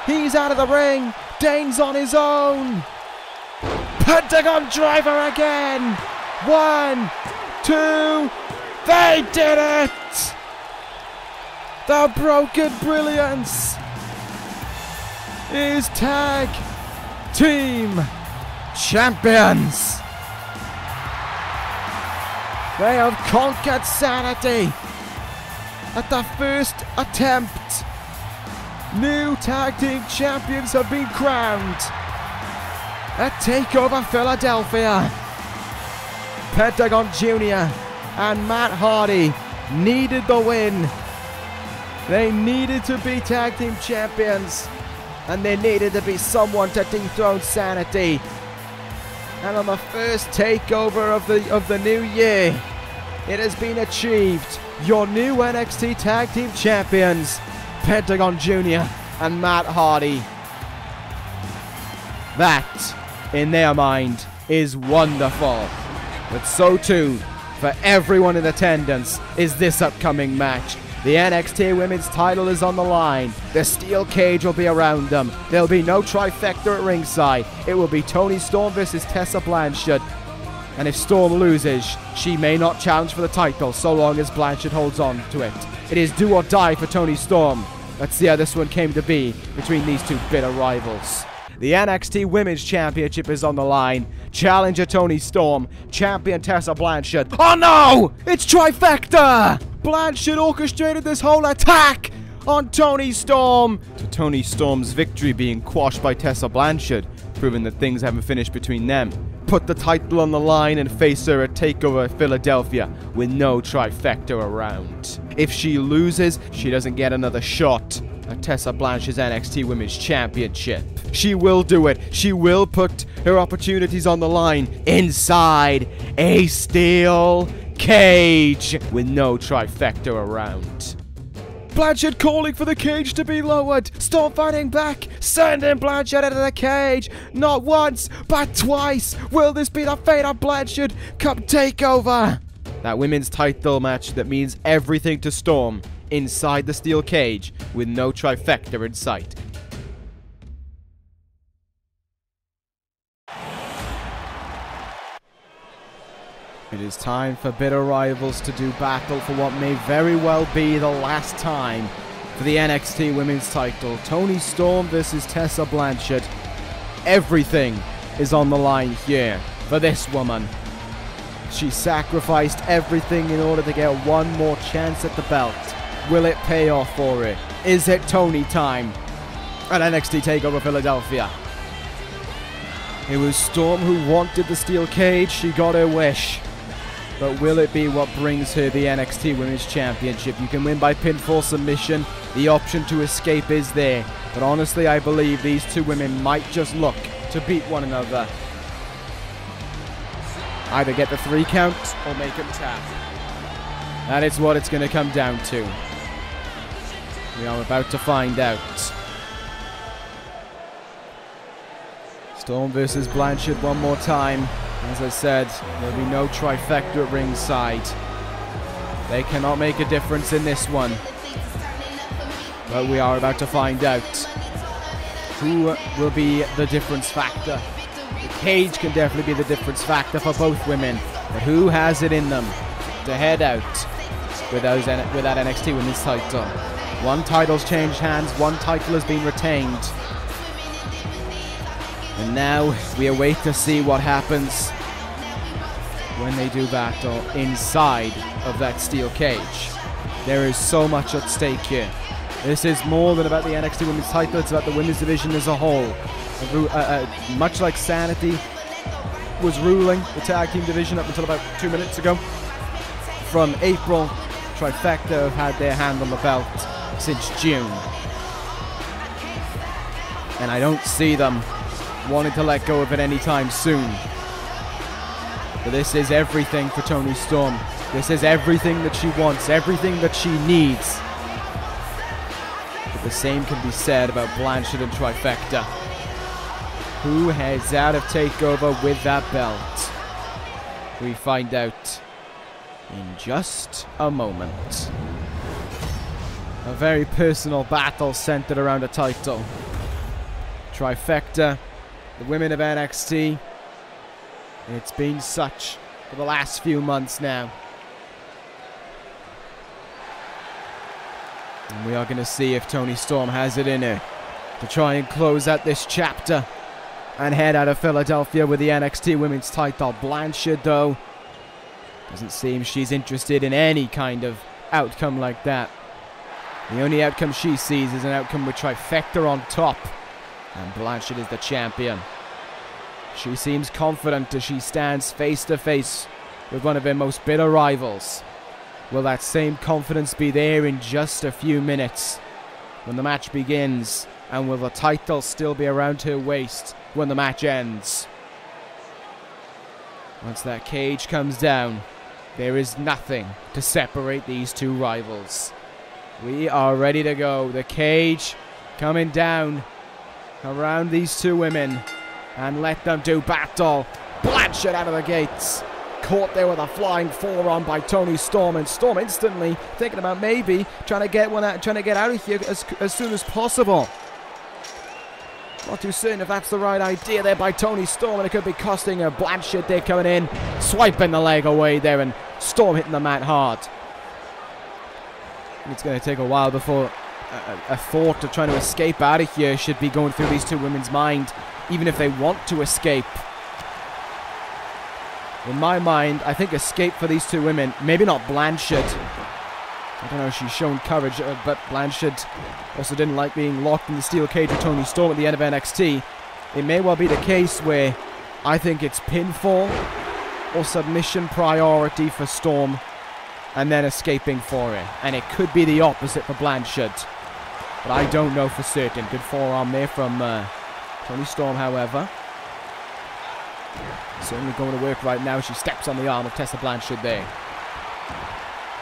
A: He's out of the ring. Dane's on his own. Pentagon driver again. 1, 2. They did it. The Broken Brilliance is tag team champions. They have conquered SAnitY at the first attempt. New tag team champions have been crowned at TakeOver Philadelphia. Pentagon Jr. and Matt Hardy needed the win. They needed to be tag team champions, and there needed to be someone to dethrone SAnitY. And on the first takeover of the new year, it has been achieved. Your new NXT Tag Team Champions, Pentagon Jr. and Matt Hardy. That, in their mind, is wonderful. But so too, for everyone in attendance, is this upcoming match. The NXT Women's title is on the line. The steel cage will be around them. There'll be no trifecta at ringside. It will be Toni Storm versus Tessa Blanchard. And if Storm loses, she may not challenge for the title so long as Blanchard holds on to it. It is do or die for Toni Storm. Let's see how this one came to be between these two bitter rivals. The NXT Women's Championship is on the line. Challenger Toni Storm, champion Tessa Blanchard. Oh no! It's trifecta! Blanchard orchestrated this whole attack on Toni Storm, to Toni Storm's victory being quashed by Tessa Blanchard, proving that things haven't finished between them. Put the title on the line and face her at Takeover Philadelphia with no trifecta around. If she loses, she doesn't get another shot at Tessa Blanchard's NXT Women's Championship. She will do it. She will put her opportunities on the line inside a steel cage with no trifecta around. Blanchard calling for the cage to be lowered. Storm fighting back. Sending Blanchard out of the cage. Not once, but twice. Will this be the fate of Blanchard come Takeover? That women's title match that means everything to Storm inside the steel cage with no trifecta in sight. It is time for bitter rivals to do battle for what may very well be the last time for the NXT Women's title. Toni Storm versus Tessa Blanchard. Everything is on the line here for this woman. She sacrificed everything in order to get one more chance at the belt. Will it pay off for it? Is it Toni time at NXT Takeover Philadelphia? It was Storm who wanted the steel cage. She got her wish. But will it be what brings her the NXT Women's Championship? You can win by pinfall submission. The option to escape is there. But honestly, I believe these two women might just look to beat one another. Either get the 3 count or make them tap. That is what it's going to come down to. We are about to find out. Storm versus Blanchard one more time. As I said, there'll be no trifecta at ringside. They cannot make a difference in this one. But we are about to find out who will be the difference factor. The cage can definitely be the difference factor for both women. But who has it in them to head out with that NXT Women's title? One title's changed hands, one title has been retained. And now we await to see what happens when they do battle inside of that steel cage. There is so much at stake here. This is more than about the NXT Women's title, it's about the women's division as a whole. Much like SAnitY was ruling the tag team division up until about 2 minutes ago. From April, Trifecta have had their hand on the belt since June. And I don't see them wanting to let go of it anytime soon. But this is everything for Toni Storm. This is everything that she wants, everything that she needs. But the same can be said about Blanchard and Trifecta. Who heads out of Takeover with that belt? We find out in just a moment. A very personal battle centered around a title. Trifecta, the women of NXT. It's been such for the last few months now. And we are going to see if Toni Storm has it in her to try and close out this chapter and head out of Philadelphia with the NXT Women's title. Blanchard, though, doesn't seem she's interested in any kind of outcome like that. The only outcome she sees is an outcome with Trifecta on top. And Blanchard is the champion. She seems confident as she stands face to face with one of her most bitter rivals. Will that same confidence be there in just a few minutes when the match begins? And will the title still be around her waist when the match ends? Once that cage comes down, there is nothing to separate these two rivals. We are ready to go. The cage coming down around these two women. And let them do battle. Blanchard out of the gates. Caught there with a flying forearm by Toni Storm. And Storm instantly thinking about maybe trying to get out of here as soon as possible. Not too certain if that's the right idea there by Toni Storm. And it could be costing her. Blanchard there coming in. Swiping the leg away there. And Storm hitting the mat hard. It's going to take a while before a thought of trying to escape out of here should be going through these two women's mind, even if they want to escape. In my mind, I think escape for these two women, maybe not Blanchard. I don't know, she's shown courage, but Blanchard also didn't like being locked in the steel cage with Toni Storm at the end of NXT. It may well be the case where I think it's pinfall or submission priority for Storm, and then escaping for it. And it could be the opposite for Blanchard, but I don't know for certain. Good forearm there from Toni Storm, however. Certainly going to work right now. She steps on the arm of Tessa Blanchard there.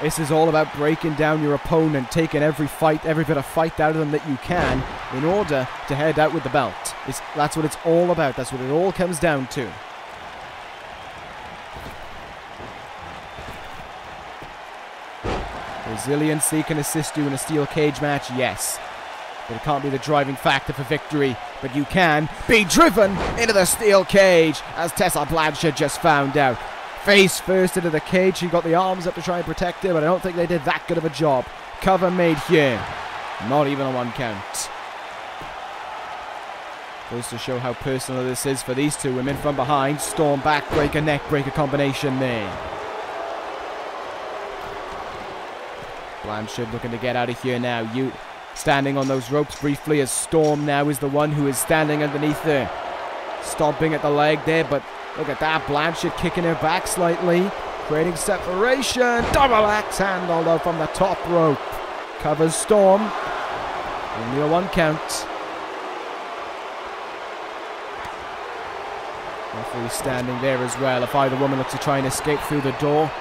A: This is all about breaking down your opponent, taking every bit of fight out of them that you can in order to head out with the belt. That's what it's all about. That's what it all comes down to. Resiliency can assist you in a steel cage match, yes. But it can't be the driving factor for victory. But you can be driven into the steel cage, as Tessa Blanchard just found out. Face first into the cage. She got the arms up to try and protect her, but I don't think they did that good of a job. Cover made here. Not even a 1 count. Goes to show how personal this is for these two women from behind. Storm backbreaker, neckbreaker combination there. Blanchard looking to get out of here now. You standing on those ropes briefly as Storm now is the one who is standing underneath her. Stomping at the leg there, but look at that. Blanchard kicking her back slightly. Creating separation. Double axe handle though from the top rope. Covers Storm. Only a 1 count. Referee standing there as well. If either woman looks to try and escape through the door,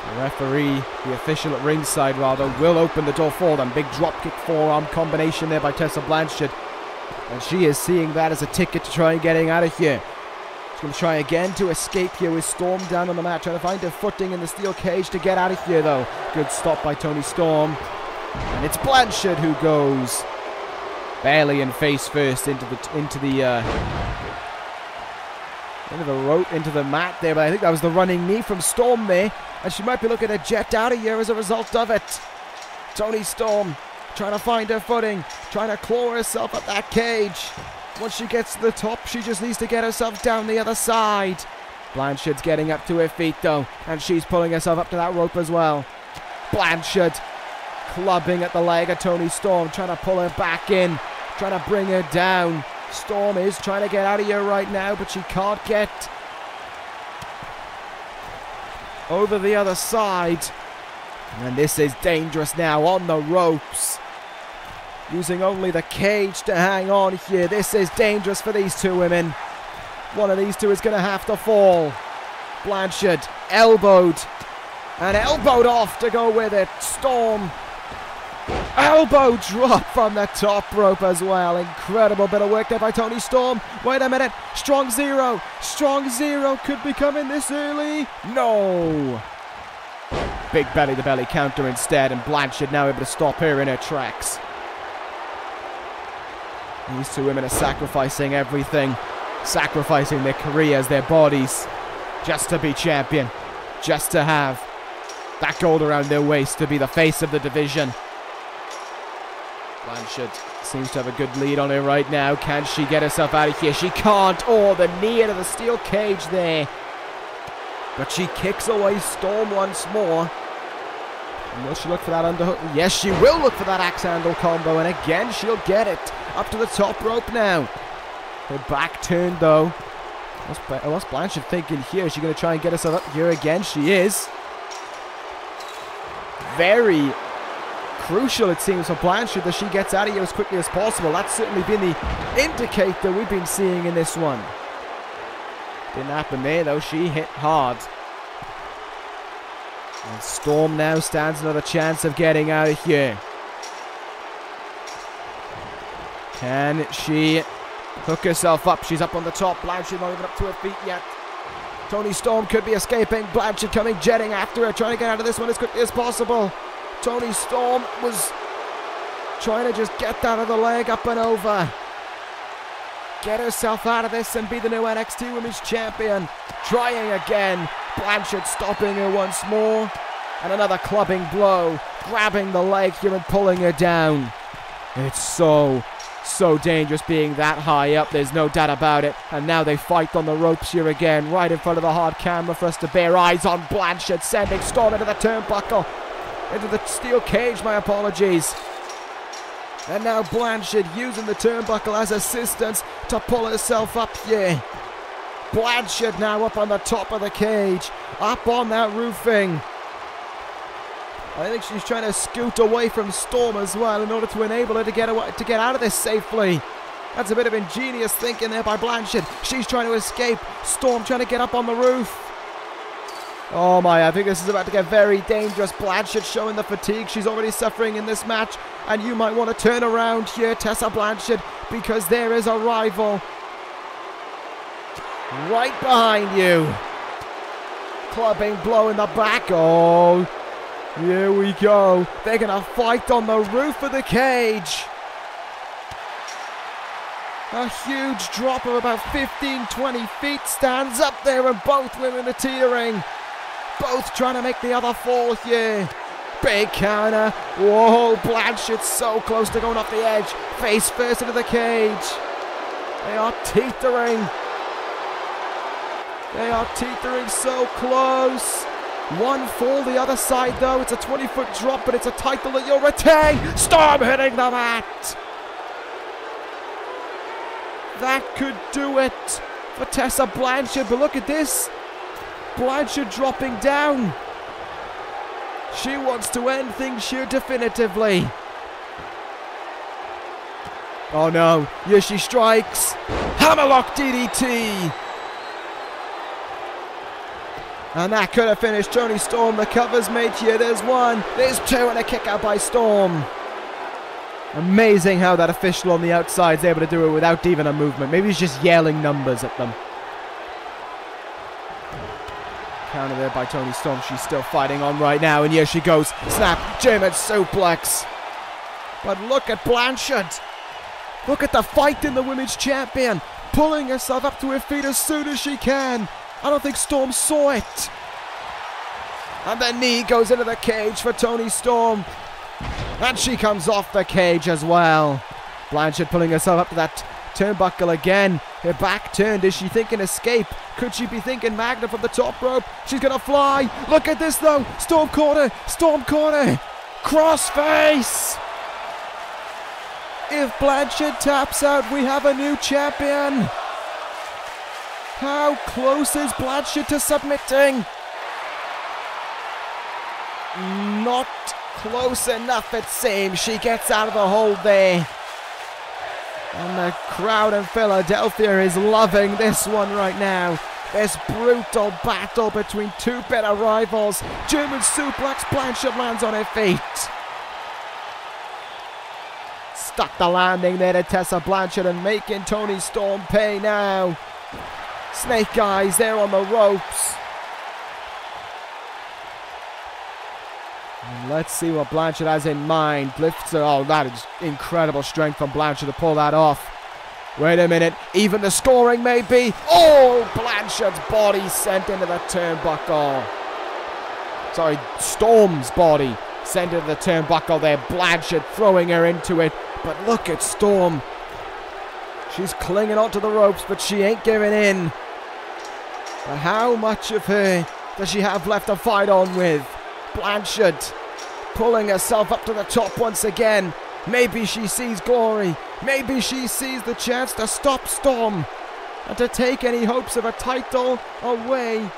A: the referee, the official at ringside rather, will open the door for them. Big dropkick forearm combination there by Tessa Blanchard. And she is seeing that as a ticket to try and getting out of here. She's going to try again to escape here with Storm down on the mat. Trying to find her footing in the steel cage to get out of here though. Good stop by Toni Storm. And it's Blanchard who goes belly and face first into the rope, into the mat there. But I think that was the running knee from Storm there. And she might be looking to jet out of here as a result of it. Toni Storm trying to find her footing, trying to claw herself at that cage. Once she gets to the top, she just needs to get herself down the other side. Blanchard's getting up to her feet though, and she's pulling herself up to that rope as well. Blanchard clubbing at the leg of Toni Storm, trying to pull her back in, trying to bring her down. Storm is trying to get out of here right now, but she can't get over the other side. And this is dangerous now on the ropes. Using only the cage to hang on here. This is dangerous for these two women. One of these two is going to have to fall. Blanchard elbowed. And elbowed off to go with it. Storm. Elbow drop from the top rope as well. Incredible bit of work there by Toni Storm. Wait a minute. Strong zero. Strong zero could be coming this early. No. Big belly to belly counter instead. And Blanchard now able to stop her in her tracks. These two women are sacrificing everything. Sacrificing their careers, their bodies. Just to be champion. Just to have that gold around their waist to be the face of the division. Blanchard seems to have a good lead on her right now. Can she get herself out of here? She can't. Oh, the knee into the steel cage there. But she kicks away Storm once more. And will she look for that underhook? Yes, she will look for that axe handle combo. And again, she'll get it. Up to the top rope now. Her back turned though. What's Blanchard thinking here? Is she going to try and get herself up here again? She is. Very crucial, it seems, for Blanchard that she gets out of here as quickly as possible. That's certainly been the indicator we've been seeing in this one. Didn't happen there though. She hit hard. And Storm now stands another chance of getting out of here. Can she hook herself up? She's up on the top. Blanchard not even up to her feet yet. Toni Storm could be escaping. Blanchard coming, jetting after her, trying to get out of this one as quickly as possible. Toni Storm was trying to just get that other leg up and over. Get herself out of this and be the new NXT Women's Champion. Trying again. Blanchard stopping her once more. And another clubbing blow grabbing the leg here and pulling her down. It's so dangerous being that high up, there's no doubt about it. And now they fight on the ropes here again, right in front of the hard camera for us to bear eyes on. Blanchard sending Storm into the turnbuckle, into the steel cage, my apologies. And now Blanchard using the turnbuckle as assistance to pull herself up here. Blanchard now up on the top of the cage, up on that roofing. I think she's trying to scoot away from Storm as well in order to enable her to get out of this safely. That's a bit of ingenious thinking there by Blanchard. She's trying to escape. Storm trying to get up on the roof. Oh my, I think this is about to get very dangerous. Blanchard showing the fatigue she's already suffering in this match. And you might want to turn around here, Tessa Blanchard, because there is a rival right behind you. Clubbing blow in the back. Oh, here we go. They're going to fight on the roof of the cage. A huge drop of about 15-20 feet stands up there, and both women are teetering. Both trying to make the other fall here. Big counter. Whoa, Blanchard so close to going off the edge. Face first into the cage. They are teetering. They are teetering so close. One fall the other side though. It's a 20-foot drop, but it's a title that you'll retain. Storm hitting the mat. That could do it for Tessa Blanchard, but look at this. Blanchard dropping down. She wants to end things here definitively. Oh no, here she strikes. Hammerlock DDT. And that could have finished Toni Storm. The cover's made here. There's one, there's two, and a kick out by Storm. Amazing how that official on the outside is able to do it without even a movement. Maybe he's just yelling numbers at them. Counter there by Toni Storm. She's still fighting on right now, and here she goes. Snap, German suplex. But look at Blanchard. Look at the fight in the women's champion. Pulling herself up to her feet as soon as she can. I don't think Storm saw it. And the knee goes into the cage for Toni Storm. And she comes off the cage as well. Blanchard pulling herself up to that turnbuckle again. Her back turned. Is she thinking escape? Could she be thinking Magna from the top rope? She's going to fly. Look at this though. Storm corner. Storm corner. Crossface. If Blanchard taps out, we have a new champion. How close is Blanchard to submitting? Not close enough, it seems. She gets out of the hold there. And the crowd in Philadelphia is loving this one right now. This brutal battle between two bitter rivals. German suplex, Blanchard lands on her feet. Stuck the landing there to Tessa Blanchard and making Toni Storm pay now. Snake Eyes there on the ropes. And let's see what Blanchard has in mind. Lifts her. Oh, that is incredible strength from Blanchard to pull that off. Wait a minute. Even the scoring may be. Oh, Blanchard's body sent into the turnbuckle. Sorry, Storm's body sent into the turnbuckle there. Blanchard throwing her into it. But look at Storm. She's clinging onto the ropes, but she ain't giving in. But how much of her does she have left to fight on with? Blanchard pulling herself up to the top once again. Maybe she sees glory. Maybe she sees the chance to stop Storm and to take any hopes of a title away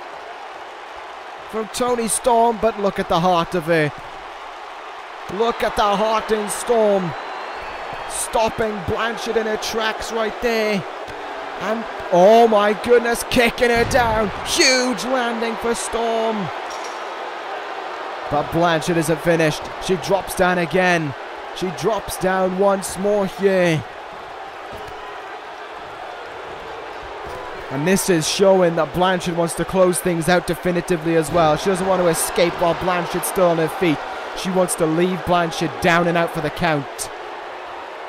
A: from Toni Storm. But look at the heart of her. Look at the heart in Storm. Stopping Blanchard in her tracks right there. And oh my goodness, kicking her down. Huge landing for Storm. But Blanchard isn't finished. She drops down again. She drops down once more here. And this is showing that Blanchard wants to close things out definitively as well. She doesn't want to escape while Blanchard's still on her feet. She wants to leave Blanchard down and out for the count.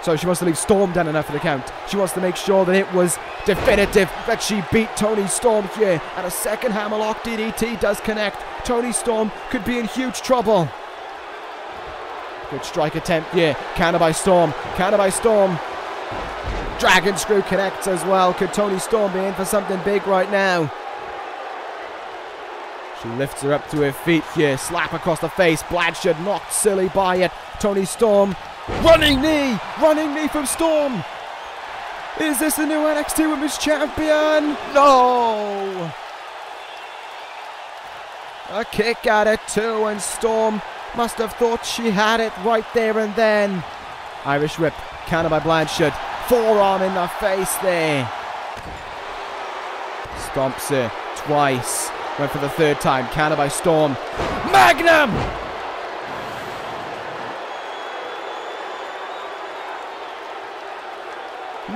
A: So she wants to leave Storm down and out for the count. She wants to make sure that it was definitive, that she beat Toni Storm here. And a second hammerlock DDT does connect. Toni Storm could be in huge trouble. Good strike attempt here. Counter by Storm. Counter by Storm. Dragon Screw connects as well. Could Toni Storm be in for something big right now? She lifts her up to her feet here. Slap across the face. Blanchard knocked silly by it. Toni Storm. Running knee. Running knee from Storm. Is this the new NXT Women's Champion? No. A kick at it too, and Storm must have thought she had it right there and then. Irish whip. Counter by Blanchard. Forearm in the face there. Stomps her twice. Went for the third time. Counter by Storm. Magnum!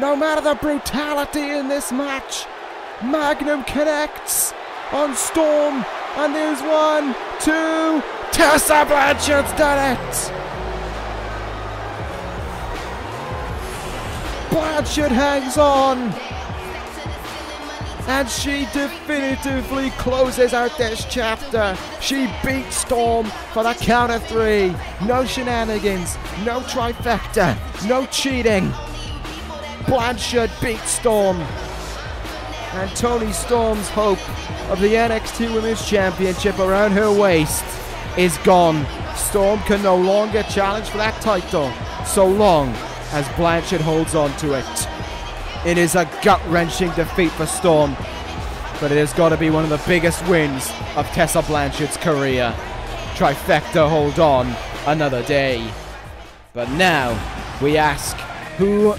A: No matter the brutality in this match, Magnum connects on Storm. And there's 1, 2. Tessa Blanchard's done it! Blanchard hangs on, and she definitively closes out this chapter. She beats Storm for the count of 3. No shenanigans, no trifecta, no cheating. Blanchard beats Storm, and Toni Storm's hope of the NXT Women's Championship around her waist is gone. Storm can no longer challenge for that title so long as Blanchard holds on to it. It is a gut-wrenching defeat for Storm, but it has got to be one of the biggest wins of Tessa Blanchard's career. Trifecta, hold on another day. But now we ask, who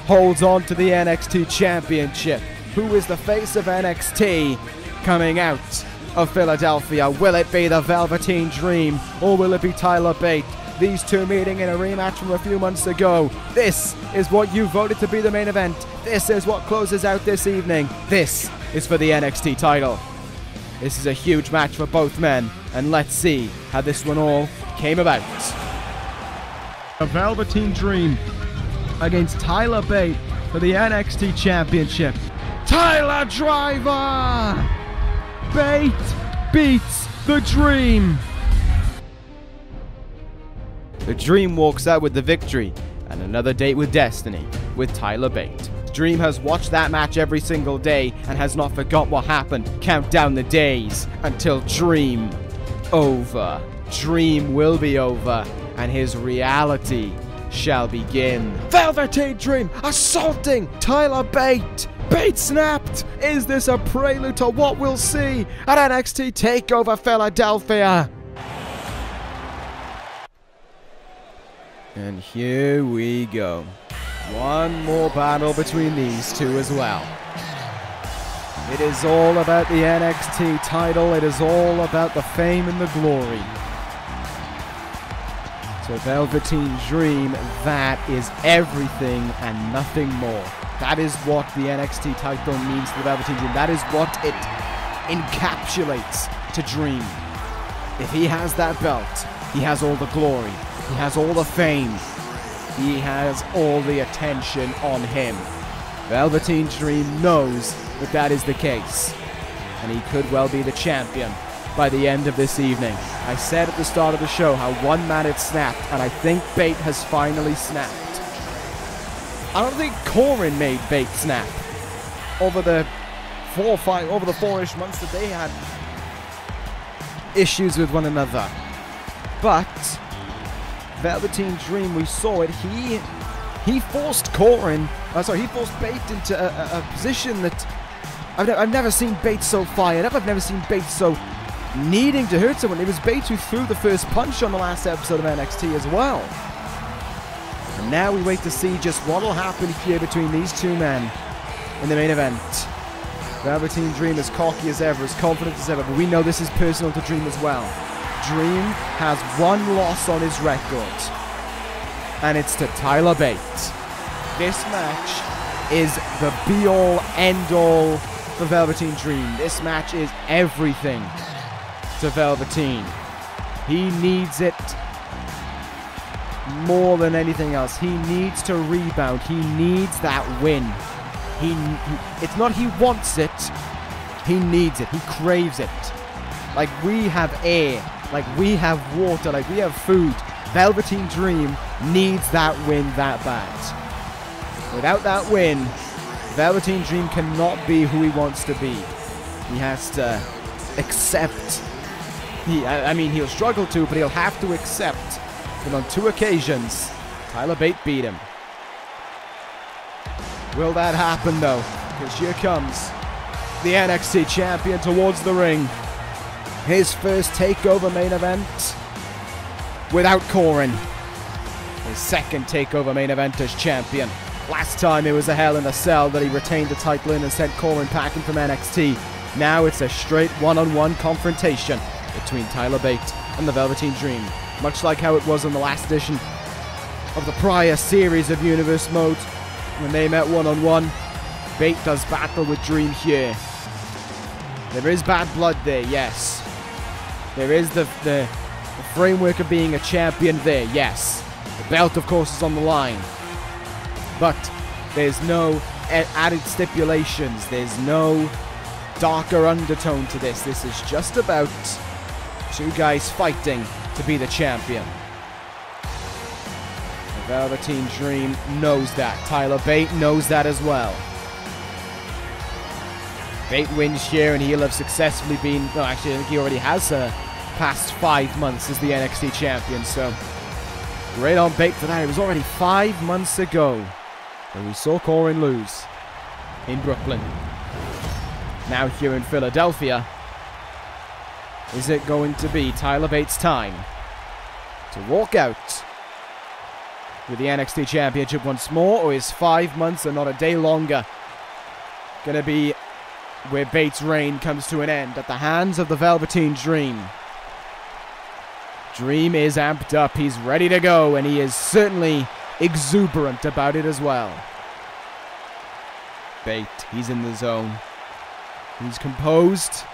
A: holds on to the NXT Championship? Who is the face of NXT coming out of Philadelphia? Will it be the Velveteen Dream, or will it be Tyler Bate? These two meeting in a rematch from a few months ago. This is what you voted to be the main event. This is what closes out this evening. This is for the NXT title. This is a huge match for both men, and let's see how this one all came about. A Velveteen Dream against Tyler Bate for the NXT Championship. Tyler Driver! Bate beats the Dream. The Dream walks out with the victory and another date with Destiny with Tyler Bate. Dream has watched that match every single day and has not forgot what happened. Count down the days until Dream over. Dream will be over and his reality shall begin. Velveteen Dream assaulting Tyler Bate. Bate snapped. Is this a prelude to what we'll see at NXT Takeover Philadelphia? And here we go. One more battle between these two as well. It is all about the NXT title. It is all about the fame and the glory. So Velveteen Dream, that is everything and nothing more. That is what the NXT title means to the Velveteen Dream. That is what it encapsulates to Dream. If he has that belt, he has all the glory. He has all the fame. He has all the attention on him. Velveteen Dream knows that that is the case. And he could well be the champion by the end of this evening. I said at the start of the show how one man had snapped, and I think Bate has finally snapped. I don't think Corin made Bate snap over the 4-ish months that they had issues with one another. But Velveteen Dream, we saw it. He forced he forced Bate into a position that I've never seen Bate so fired up. I've never seen Bate so needing to hurt someone. It was Bate who threw the first punch on the last episode of NXT as well. And now we wait to see just what will happen here between these two men in the main event. Velveteen Dream as cocky as ever, as confident as ever, but we know this is personal to Dream as well. Dream has one loss on his record, and it's to Tyler Bate. This match is the be-all, end-all for Velveteen Dream. This match is everything to Velveteen. He needs it more than anything else. He needs to rebound. He needs that win. It's not he wants it, he needs it. He craves it. Like we have air, like we have water, like we have food. Velveteen Dream needs that win that bad. Without that win, Velveteen Dream cannot be who he wants to be. He has to accept. I mean, he'll struggle to, but he'll have to accept that on 2 occasions, Tyler Bate beat him. Will that happen, though? Because here comes the NXT champion towards the ring. His first takeover main event without Corin. His second takeover main event as champion. Last time it was a Hell in a Cell that he retained the title in and sent Corin packing from NXT. Now it's a straight one-on-one confrontation between Tyler Bate and the Velveteen Dream. Much like how it was in the last edition of the prior series of Universe Mode, when they met one-on-one. Bate does battle with Dream here. There is bad blood there, yes. There is the framework of being a champion there, yes. The belt, of course, is on the line. But there's no added stipulations. There's no darker undertone to this. This is just about 2 guys fighting to be the champion. The Velveteen Dream knows that. Tyler Bate knows that as well. Bate wins here, and he'll have successfully been... No, actually, I think he already has past 5 months as the NXT champion, so... Great on Bate for that. It was already 5 months ago when we saw Corin lose in Brooklyn. Now here in Philadelphia, is it going to be Tyler Bate's time to walk out with the NXT Championship once more, or is 5 months and not a day longer going to be where Bate's reign comes to an end at the hands of the Velveteen Dream? Dream is amped up, he's ready to go, and he is certainly exuberant about it as well. Bate, he's in the zone. He's composed.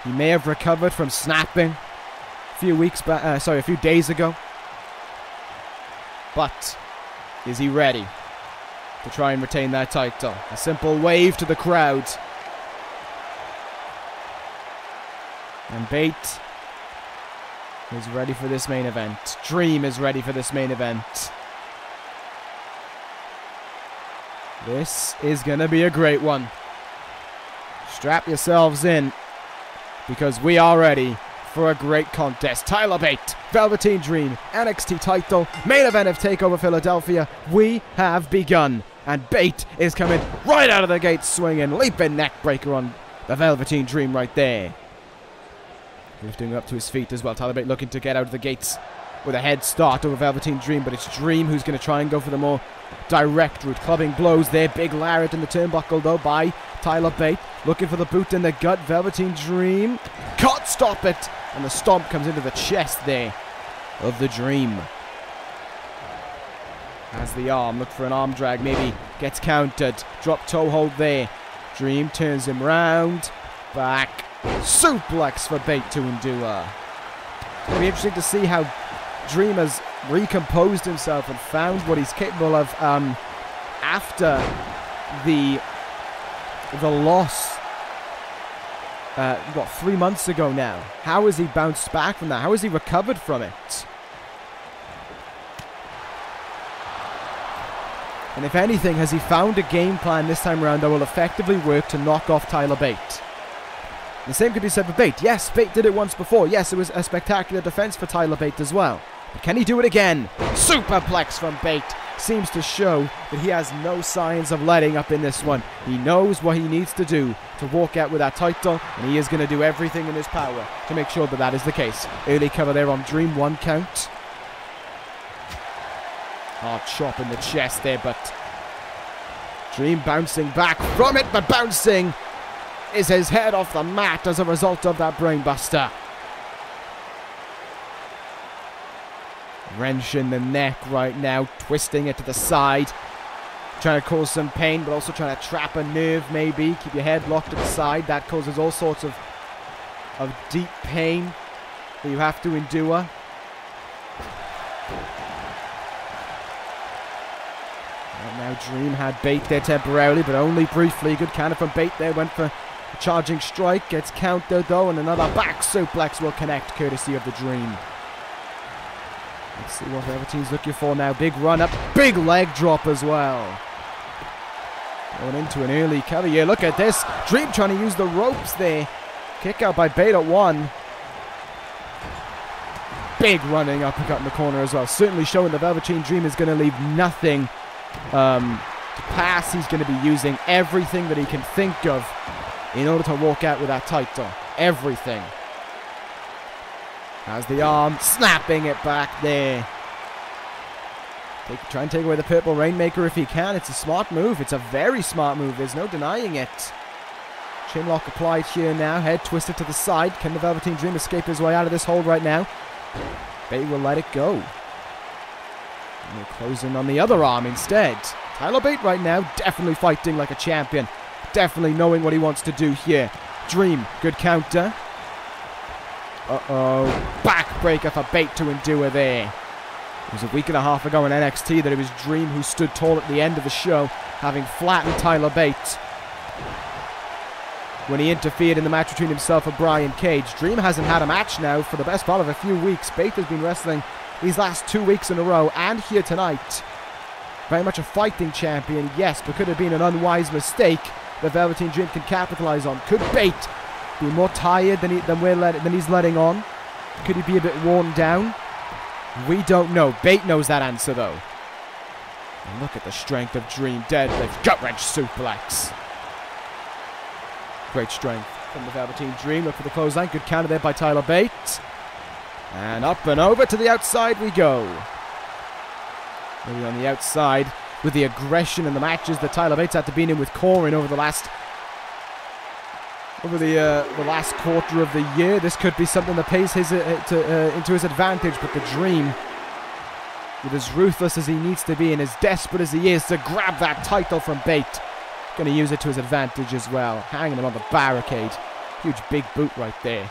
A: He may have recovered from snapping a few days ago. But is he ready to try and retain that title? A simple wave to the crowd. And Bate is ready for this main event. Dream is ready for this main event. This is going to be a great one. Strap yourselves in, because we are ready for a great contest. Tyler Bate, Velveteen Dream, NXT title, main event of TakeOver Philadelphia. We have begun, and Bate is coming right out of the gate swinging, leaping neckbreaker on the Velveteen Dream right there. Lifting up to his feet as well. Tyler Bate looking to get out of the gates with a head start over Velveteen Dream, but it's Dream who's going to try and go for the more direct route. Clubbing blows there. Big lariat in the turnbuckle though by Tyler Bate. Looking for the boot in the gut. Velveteen Dream can't stop it. And the stomp comes into the chest there of the Dream. Has the arm. Look for an arm drag. Maybe gets countered. Drop toe hold there. Dream turns him round. Back. Suplex for Bate to endure. It's going to be interesting to see how Dream has recomposed himself and found what he's capable of after the loss, 3 months ago now. How has he bounced back from that? How has he recovered from it? And if anything, has he found a game plan this time around that will effectively work to knock off Tyler Bate? The same could be said for Bate. Yes, Bate did it once before. Yes, it was a spectacular defense for Tyler Bate as well. But can he do it again? Superplex from Bate seems to show that he has no signs of letting up in this one. He knows what he needs to do to walk out with that title, and he is going to do everything in his power to make sure that that is the case. Early cover there on Dream, 1 count. Hard chop in the chest there, but Dream bouncing back from it, but bouncing is his head off the mat as a result of that brainbuster. Wrenching the neck right now, twisting it to the side, trying to cause some pain, but also trying to trap a nerve maybe. Keep your head locked to the side. That causes all sorts of deep pain that you have to endure. Right now Dream had Bate there temporarily, but only briefly. Good counter from Bate there, went for a charging strike, gets countered though, and another back suplex will connect courtesy of the Dream. Let's see what Velveteen's looking for now. Big run up, big leg drop as well. Going into an early cover here. Look at this. Dream trying to use the ropes there. Kick out by Bate at 1. Big running uppercut in the corner as well. Certainly showing the Velveteen Dream is going to leave nothing to pass. He's going to be using everything that he can think of in order to walk out with that title. Everything. Has the arm, snapping it back there. Try and take away the Purple Rainmaker if he can. It's a smart move. It's a very smart move. There's no denying it. Chinlock applied here now. Head twisted to the side. Can the Velveteen Dream escape his way out of this hold right now? Bate will let it go. And we're closing on the other arm instead. Tyler Bate right now definitely fighting like a champion. Definitely knowing what he wants to do here. Dream, good counter. Uh-oh. Backbreaker for Bate to endure there. It was a week and a half ago in NXT that it was Dream who stood tall at the end of the show, having flattened Tyler Bate when he interfered in the match between himself and Brian Cage. Dream hasn't had a match now for the best part of a few weeks. Bate has been wrestling these last 2 weeks in a row and here tonight. Very much a fighting champion, yes, but could have been an unwise mistake the Velveteen Dream can capitalize on. Could Bate be more tired than he's letting on? Could he be a bit worn down? We don't know. Bate knows that answer, though. And look at the strength of Dream. Deadlift, gut-wrench suplex. Great strength from the Velveteen Dream. Look for the clothesline. Good counter there by Tyler Bate. And up and over to the outside we go. Maybe on the outside with the aggression in the matches that Tyler Bates had to be in with Corin over the last quarter of the year. This could be something that plays into his advantage, but the Dream, with as ruthless as he needs to be and as desperate as he is to grab that title from Bate, going to use it to his advantage as well. Hanging him on the barricade. Huge big boot right there.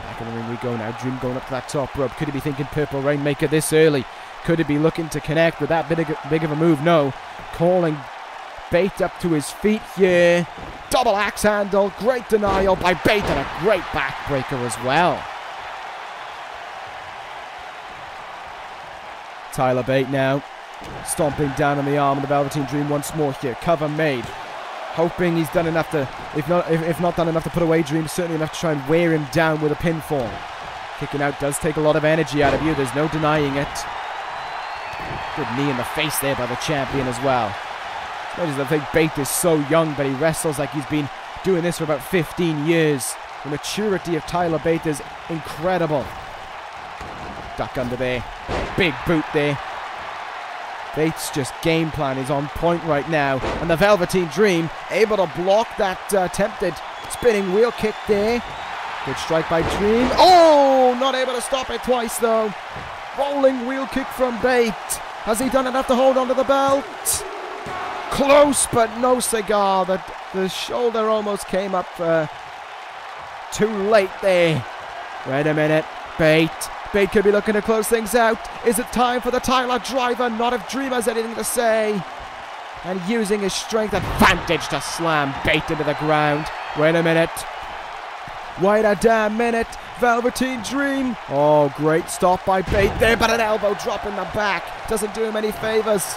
A: Back in the ring we go now. Dream going up to that top rope. Could he be thinking Purple Rainmaker this early? Could he be looking to connect with that big of a move? No. Calling Bate up to his feet here. Double axe handle. Great denial by Bate and a great backbreaker as well. Tyler Bate now stomping down on the arm of the Velveteen Dream once more here. Cover made. Hoping he's done enough to, if not done enough to put away Dream, certainly enough to try and wear him down with a pinfall. Kicking out does take a lot of energy out of you. There's no denying it. Good knee in the face there by the champion as well. As much as I think Bate is so young, but he wrestles like he's been doing this for about 15 years. The maturity of Tyler Bate is incredible. Duck under there. Big boot there. Bate's just game plan is on point right now. And the Velveteen Dream able to block that attempted spinning wheel kick there. Good strike by Dream. Oh, not able to stop it twice though. Rolling wheel kick from Bate. Has he done enough to hold onto the belt? Close, but no cigar. The shoulder almost came up too late there. Wait a minute. Bate could be looking to close things out. Is it time for the Tyler Driver? Not if Dream has anything to say. And using his strength advantage to slam Bate into the ground. Wait a minute. Wait a damn minute. Velveteen Dream. Oh, great stop by Bate there, but an elbow drop in the back doesn't do him any favors.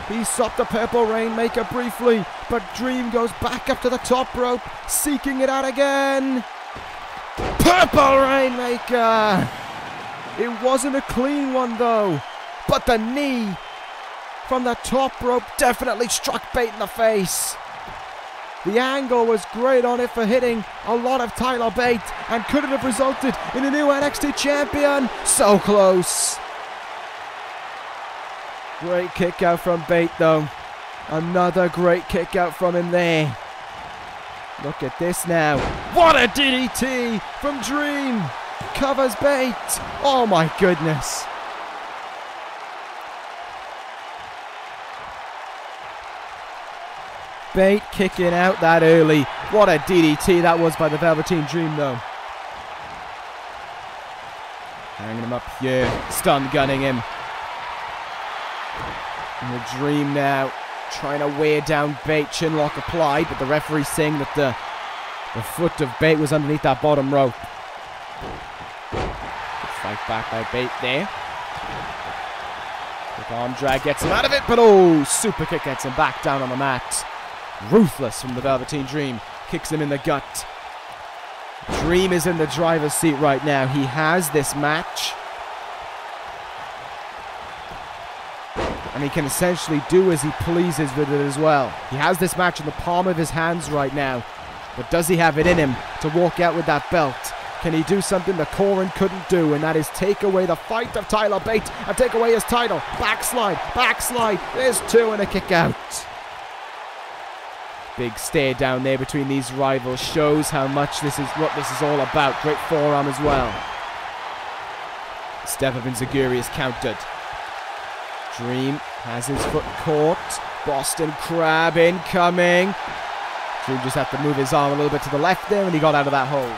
A: He stopped the Purple Rainmaker briefly, but Dream goes back up to the top rope, seeking it out again. Purple Rainmaker. It wasn't a clean one though, but the knee from the top rope definitely struck Bate in the face. The angle was great on it for hitting a lot of Tyler Bate, and could it have resulted in a new NXT champion? So close. Great kick out from Bate though. Another great kick out from him there. Look at this now. What a DDT from Dream. Covers Bate. Oh my goodness. Bate kicking out that early. What a DDT that was by the Velveteen Dream though. Hanging him up here. Stun gunning him. And the Dream now trying to wear down Bate. Chinlock applied, but the referee saying that the foot of Bate was underneath that bottom rope. Good fight back by Bate there. Quick arm drag gets him out of it, but oh, super kick gets him back down on the mat. Ruthless from the Velveteen Dream. Kicks him in the gut. Dream is in the driver's seat right now. He has this match. And he can essentially do as he pleases with it as well. He has this match in the palm of his hands right now. But does he have it in him to walk out with that belt? Can he do something that Corin couldn't do? And that is take away the fight of Tyler Bate and take away his title. Backslide, backslide. There's two and a kick out. Big stare down there between these rivals. Shows how much this is what this is all about. Great forearm as well. Step up Enziguri is countered. Dream has his foot caught. Boston Crab incoming. Dream just had to move his arm a little bit to the left there and he got out of that hold.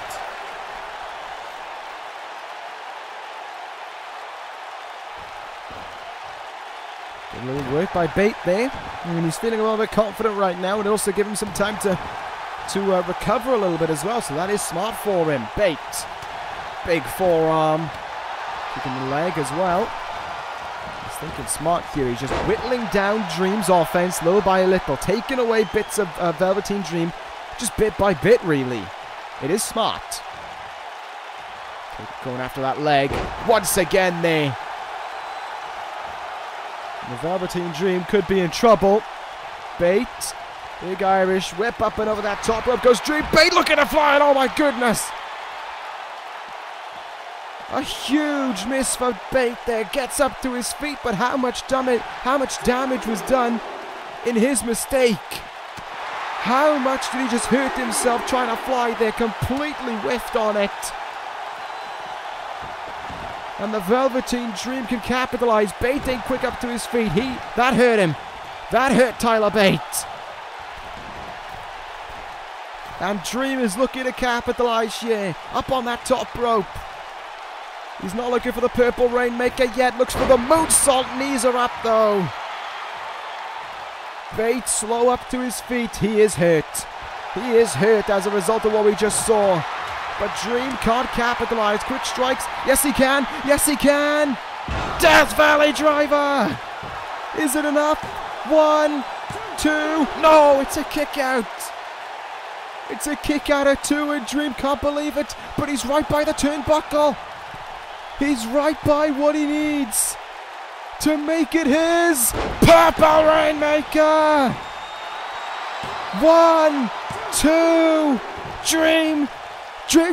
A: Good little work by Bate there. I mean, he's feeling a little bit confident right now and also give him some time to recover a little bit as well. So that is smart for him. Bate. Big forearm. Kicking the leg as well. Thinking smart here. He's just whittling down Dream's offense little by little, taking away bits of Velveteen Dream, just bit by bit, really. It is smart. Going after that leg once again there. The Velveteen Dream could be in trouble. Bate, big Irish whip up and over that top rope goes Dream. Bate looking to fly, and oh my goodness. A huge miss for Bate there. Gets up to his feet, but how much damage was done in his mistake? How much did he just hurt himself trying to fly there? Completely whiffed on it. And the Velveteen Dream can capitalize. Bate ain't quick up to his feet. That hurt him. That hurt Tyler Bate. And Dream is looking to capitalize here. Up on that top rope. He's not looking for the purple rainmaker yet. Looks for the moonsault. Knees are up though. Bate slow up to his feet. He is hurt. He is hurt as a result of what we just saw. But Dream can't capitalize. Quick strikes. Yes, he can. Yes, he can. Death Valley Driver. Is it enough? 1, 2. No, it's a kick out. It's a kick out at 2 and Dream can't believe it. But he's right by the turnbuckle. He's right by what he needs to make it his Purple Rainmaker. 1, 2. Dream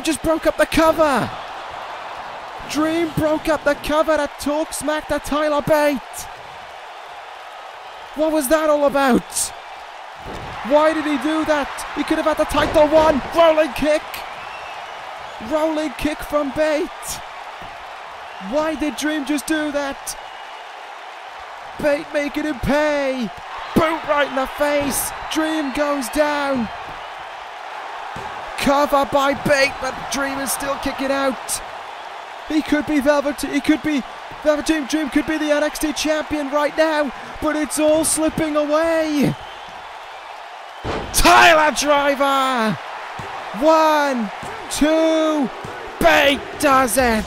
A: just broke up the cover. Dream broke up the cover to talk smack to Tyler Bate. What was that all about? Why did he do that? He could have had the title won. Rolling kick. Rolling kick from Bate. Why did Dream just do that? Bate making him pay. Boot right in the face. Dream goes down. Cover by Bate, but Dream is still kicking out. He could be Velveteen Dream could be the NXT champion right now, but it's all slipping away. Tyler Driver. 1, 2. Bate does it.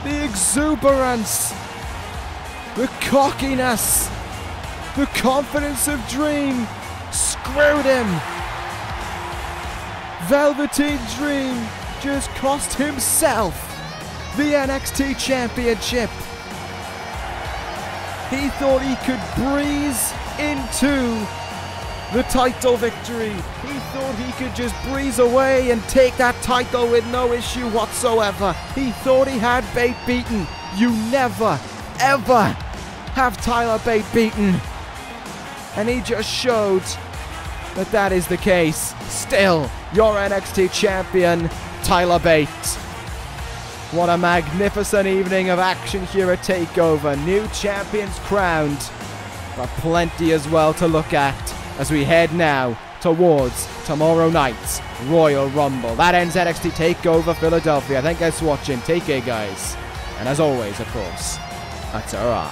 A: The exuberance, the cockiness, the confidence of Dream screwed him. Velveteen Dream just cost himself the NXT Championship. He thought he could breeze into the title victory. He thought he could just breeze away and take that title with no issue whatsoever. He thought he had Bate beaten. You never, ever have Tyler Bate beaten. And he just showed that that is the case. Still, your NXT champion, Tyler Bate. What a magnificent evening of action here at TakeOver. New champions crowned, but plenty as well to look at as we head now towards tomorrow night's Royal Rumble. That ends NXT TakeOver Philadelphia. Thank you guys for watching. Take care, guys. And as always, of course, ta-ra.